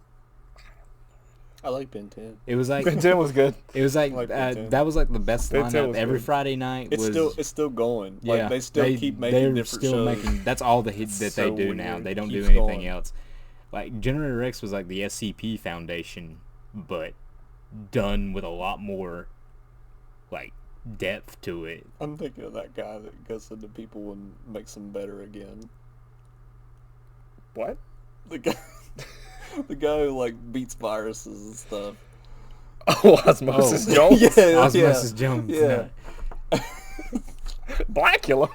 I like Ben 10. It was like Ben 10 was good. It was like that was like the best Ben 10 lineup was every good. Friday night. It's still going. Yeah, Like, they still keep making different shows. That's all that It's they so do weird. now. They don't do Keeps anything going. else. Like Generator Rex was like the SCP Foundation, but done with a lot more like depth to it. I'm thinking of that guy that goes into people and makes them better again. What? The guy, the guy who like beats viruses and stuff. Oh, Osmosis Jones? Yeah, Osmosis Jones. Yeah. Blackula.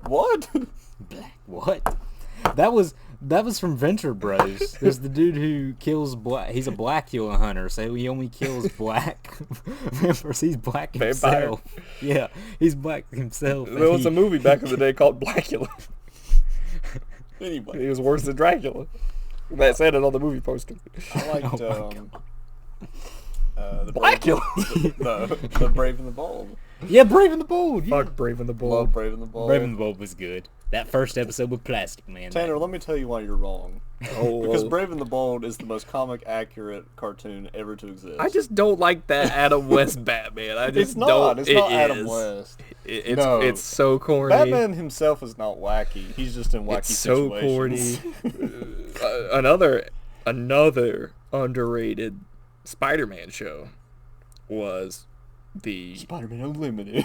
What? What? That was from Venture Bros. There's the dude who kills black. He's a Blackula hunter, so he only kills black members. He's black himself. Yeah, he's black himself. There was a movie back in the day called Blackula. Anyway, He was worse than Dracula. That said it on the movie poster. I liked Oh the Blackula. the Brave and the Bold. Yeah, Brave and the Bold. Yeah. Fuck Brave and the Love Bold. Brave and the Bold. Brave and the Bold was good. That first episode with Plastic Man. Tanner, let me tell you why you're wrong. Oh, Because Brave and the Bold is the most comic accurate cartoon ever to exist. I just don't like that Adam West Batman. I just It's not. don't. It's it not Adam is. West. It's it's so corny. Batman himself is not wacky. He's just in wacky It's so situations. corny. Another underrated Spider-Man show was the Spider-Man Unlimited.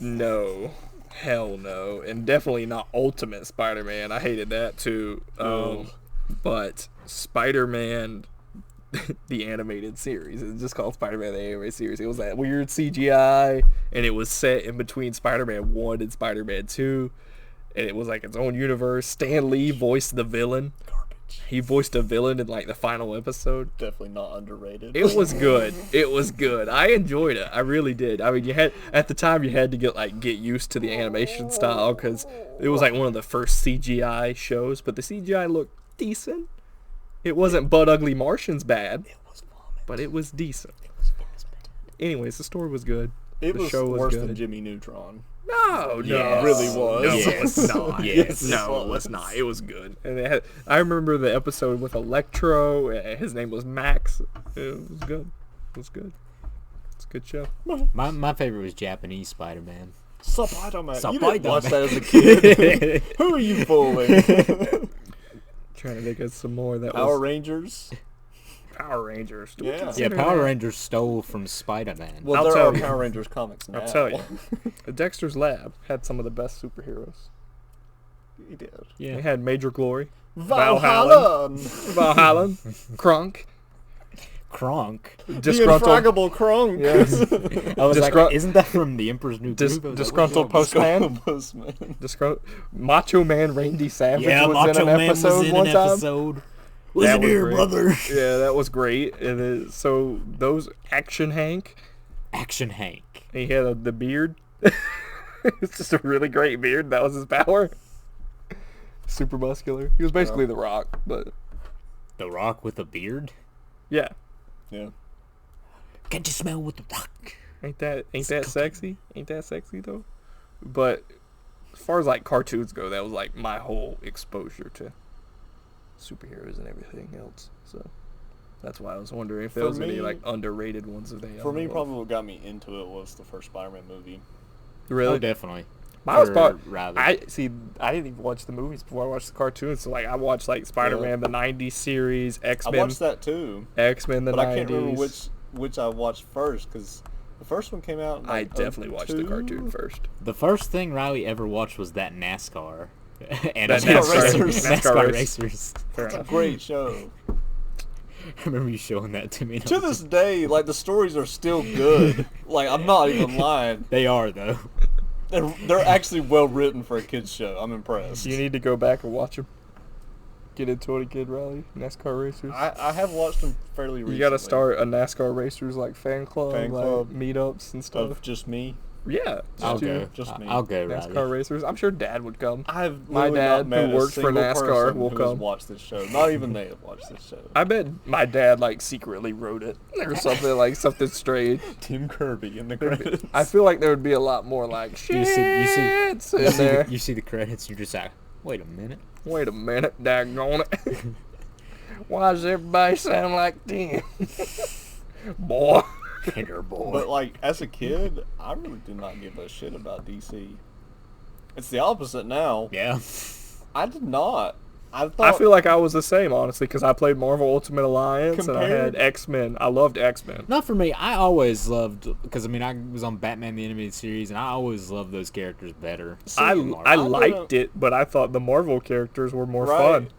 no, hell no, and definitely not Ultimate Spider-Man. I hated that too. But Spider-Man, the animated series, it's just called Spider-Man the animated series. It was that weird CGI, and it was set in between Spider-Man 1 and Spider-Man 2, and it was like its own universe. Stan Lee voiced the villain. He voiced a villain in like the final episode. Definitely not underrated. It was good. It was good. I enjoyed it. I really did. I mean, you had at the time you had to get used to the animation style because it was like one of the first CGI shows. But the CGI looked decent. It wasn't Butt Ugly Martians bad, but it was decent. Anyways, the story was good. It the was show was worse good. than Jimmy Neutron. No, Yes. it really was. No, Yes. it's not. Yes. No, it was not. It was good. And I remember the episode with Electro. His name was Max. It was good. It was good. It's a good show. My favorite was Japanese Spider-Man. Spider-Man. You Spider-Man. didn't watch that as a kid. Who are you fooling? Trying to think of some more that Power was Rangers. Power Rangers. Do we Yeah. consider Yeah, Power that? Rangers stole from Spider-Man. Well, I'll there tell are you. Power Rangers comics now. I'll tell you. Dexter's Lab had some of the best superheroes. He did. Yeah. They had Major Glory, Valhalla. Valhalla, Krunk, Kronk. The Disgruntled, Infraggable Kronk. yes, I was Disgru- like, isn't that from the Emperor's New Groove? I was like, Disgruntled Postman, Postman. Macho Man Randy Savage yeah, was Macho in an Man episode was in one an time. episode. That Listen was here, great. brother. Yeah, that was great. And so those Action Hank, Action Hank. he had the beard. It's just a really great beard. That was his power. Super muscular. He was basically The Rock, but The Rock with a beard? yeah. Yeah. Can't you smell what the Rock? Ain't that sexy? Ain't that sexy though? But as far as like cartoons go, that was like my whole exposure to superheroes and everything else. So that's why I was wondering if there was any like underrated ones of they. For me, probably what got me into it was the first Spider-Man movie. Really? Oh, definitely. I didn't Rather. even watch the movies before I watched the cartoons. So like I watched like Spider-Man the '90s series, X-Men. I watched that too. X-Men the but 90s. I can't remember which I watched first because the first one came out. In I definitely watched the cartoon first. The first thing Riley ever watched was that NASCAR. And NASCAR Racers. It's a great show. I remember you showing that to me. To this day, like the stories are still good. Like I'm not even lying. They are though. They're actually well written for a kids show. I'm impressed. You need to go back and watch them. Get into it again, Riley. NASCAR Racers. I have watched them fairly recently. You got to start a NASCAR Racers like fan club meetups and stuff. Of just me. Yeah, I'll go. Just me. I'll go. NASCAR Riley. Racers. I'm sure Dad would come. My dad, not who works for NASCAR, will who come. has watched this show. Not even they have watched this show. I bet my dad like secretly wrote it or something like something strange. Tim Kirby in the credits. I feel like there would be a lot more like shit in there. You see the credits, you're just like, wait a minute. Wait a minute, daggone it. Why does everybody sound like them? Boy. Kinder boy. But like as a kid, I really did not give a shit about DC. It's the opposite now. Yeah. I did not. I feel like I was the same, honestly, because I played Marvel Ultimate Alliance and I had X-Men. I loved X-Men. Not for me. I always loved, because I mean, I was on Batman the Animated Series, and I always loved those characters better. I liked it, but I thought the Marvel characters were more fun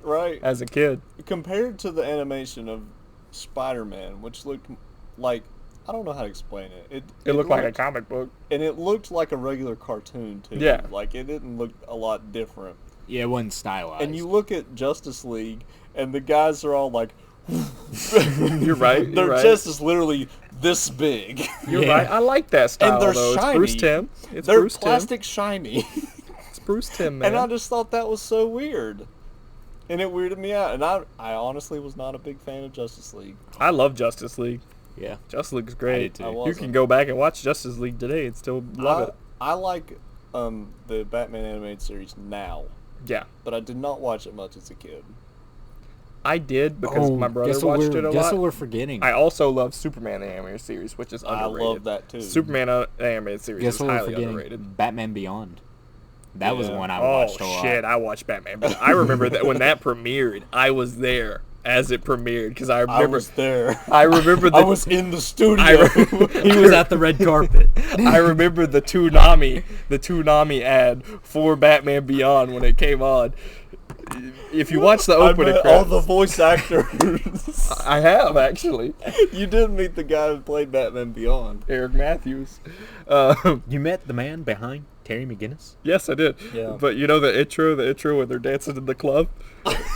as a kid. Compared to the animation of Spider-Man, which looked like, I don't know how to explain it. It looked like a comic book. And it looked like a regular cartoon, too. Yeah. Like, it didn't look a lot different. Yeah, it wasn't stylized. And you look at Justice League, and the guys are all like... You're right. Their chest is literally this big. You're right. I like that style, and they're though. shiny. It's Bruce Timm. They're plastic shiny. It's Bruce Timm, man. And I just thought that was so weird. And it weirded me out. And I honestly was not a big fan of Justice League. I love Justice League. Yeah. Justice League's great. I did too. You can go back and watch Justice League today and still love it. I like the Batman animated series now. Yeah. But I did not watch it much as a kid. I did because my brother watched it a lot. Guess what we're forgetting? I also love Superman the animated series, which is underrated. I love that too. Superman the animated series is highly underrated. Batman Beyond. That was one I watched a lot. Oh shit, I watched Batman Beyond. I remember that when that premiered, I was there as it premiered because I remember. I was there. I remember. I was in the studio. He was at the red carpet. I remember the Toonami ad for Batman Beyond when it came on. If you watch the opening credits, all the voice actors. I have actually. You did meet the guy who played Batman Beyond, Eric Matthews. You met the man behind Terry McGinnis? Yes, I did. Yeah. But you know the intro when they're dancing in the club?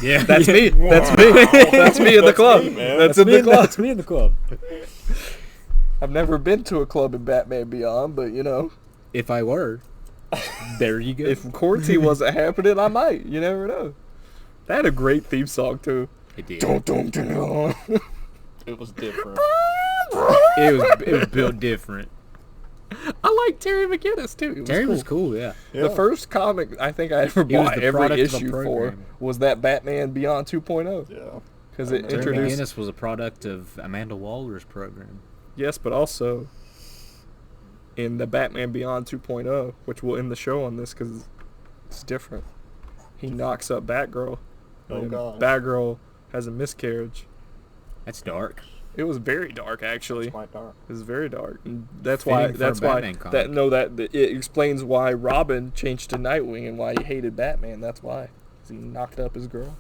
Yeah. That's me. That's me. That's me in the club. That's in the club. That's me in the club. I've never been to a club in Batman Beyond, but you know. If I were, there you go. If quarantine wasn't happening, I might. You never know. That had a great theme song too. It did. Dun, dun, dun, dun. it was different. It was built different. I like Terry McGinnis too. Terry was cool, yeah. The first comic I think I ever bought every issue for was that Batman Beyond 2.0. Yeah. Because it Terry introduced. McGinnis was a product of Amanda Waller's program. Yes, but also in the Batman Beyond 2.0, which we'll end the show on this because it's different. He knocks up Batgirl. Oh god. Batgirl has a miscarriage. That's dark. It was very dark, actually. It's quite dark. It was very dark. And that's Fitting why. for That's a why. Batman comic. It explains why Robin changed to Nightwing and why he hated Batman. That's why. 'Cause he knocked up his girl.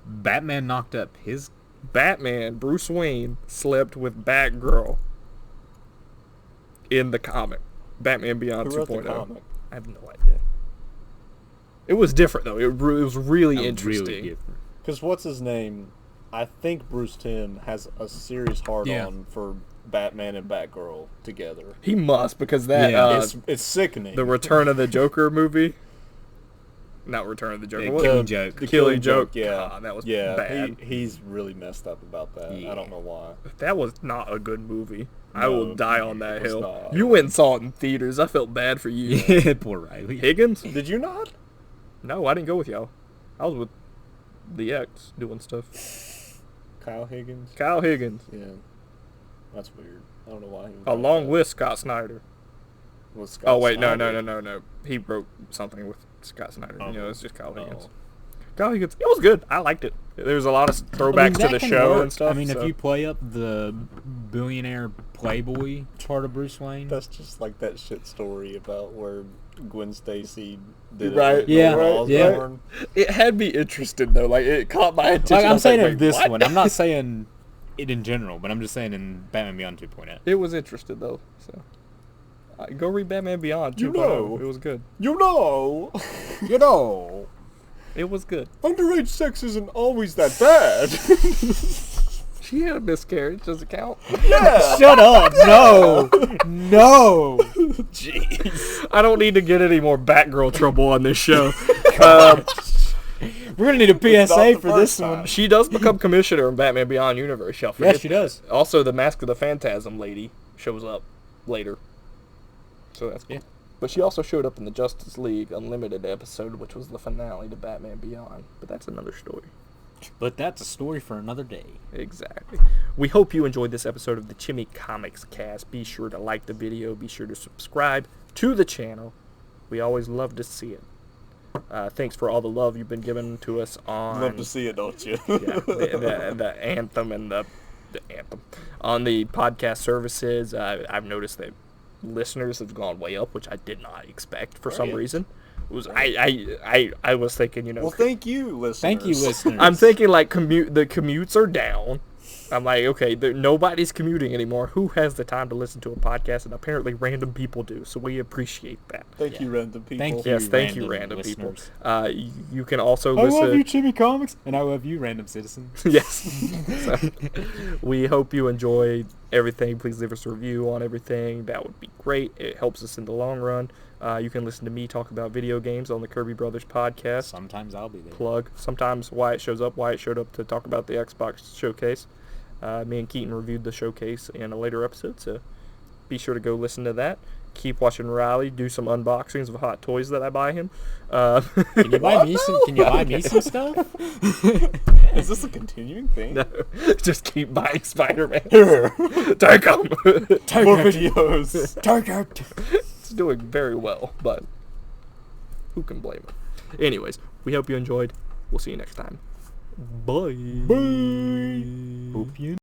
Batman knocked up his... Batman, Bruce Wayne, slept with Batgirl in the comic. Batman Beyond Who wrote the 2.0. comic? I have no idea. It was different, though. It was really interesting. Really different. Because what's his name? I think Bruce Timm has a serious hard-on for Batman and Batgirl together. He must, because that It's sickening. the Return of the Joker movie. Not Return of the Joker. The What- Killing Joke. The Killing Joke. Yeah, God, that was yeah. bad. He's really messed up about that. I don't know why. That was not a good movie. I will No, die on that it was hill. not. You went and saw it in theaters. I felt bad for you. Yeah, poor Riley. Higgins? Did you not? No, I didn't go with y'all. I was with the ex doing stuff. Kyle Higgins. Kyle Higgins, Yeah, that's weird. I don't know why. He was along like with Scott Snyder. that. With Scott Oh wait, Snyder. no. He wrote something with Scott Snyder. Oh. You know, it's just Kyle Higgins. Oh. Kyle Higgins. It was good. I liked it. There was a lot of throwbacks to that the can show work. and stuff. I mean, so. if you play up the billionaire playboy part of Bruce Wayne, That's just like that shit story about where Gwen Stacy did Right, it with yeah, Norman yeah. Osborn. It had me interested though. Like it caught my attention. like, I I'm was saying like, in wait, this what? one. I'm not saying it in general, but I'm just saying in Batman Beyond 2.0. It was interested though. So go read Batman Beyond. You 2.0. know. It was good. You know, It was good. underage sex isn't always that bad. She had a miscarriage. Does it count? Yeah. Shut up! No, no. Jeez. I don't need to get any more Batgirl trouble on this show. We're gonna need a not PSA the for this first time. one. She does become commissioner in Batman Beyond universe. Y'all forget Yes, she does. Also, the Mask of the Phantasm lady shows up later. So that's cool. Yeah. But she also showed up in the Justice League Unlimited episode, which was the finale to Batman Beyond. But that's another story. But that's a story for another day. Exactly. We hope you enjoyed this episode of the ChimiComicsCast. Be sure to like the video. Be sure to subscribe to the channel. We always love to see it. Thanks for all the love you've been giving to us on... Love to see it, don't you? yeah, the anthem and the anthem on the podcast services. I've noticed that listeners have gone way up, which I did not expect for some Right. reason. It was I was thinking, you know, Well, thank you, listeners. Thank you, listeners. I'm thinking like the commutes are down. I'm like, okay, nobody's commuting anymore. Who has the time to listen to a podcast? And apparently random people do. So we appreciate that. Thank you, random people. Thank you. Yes, thank you, random random people. listeners. You can also I listen. love you, Jimmy Comics, and I love you, random citizen. Yes. So, we hope you enjoyed everything. Please leave us a review on everything. That would be great. It helps us in the long run. You can listen to me talk about video games on the Kirby Brothers podcast. Sometimes I'll be there. Plug. Sometimes Wyatt shows up. Wyatt showed up to talk about the Xbox showcase. Me and Keaton reviewed the showcase in a later episode, so be sure to go listen to that. Keep watching Riley do some unboxings of hot toys that I buy him. Can you buy me some? Can you buy me some stuff? Is this a continuing thing? No, just keep buying Spider-Man. Here. Take 'em. More videos. Take it. It's doing very well, but who can blame it? Anyways, we hope you enjoyed. We'll see you next time. Bye. Hope you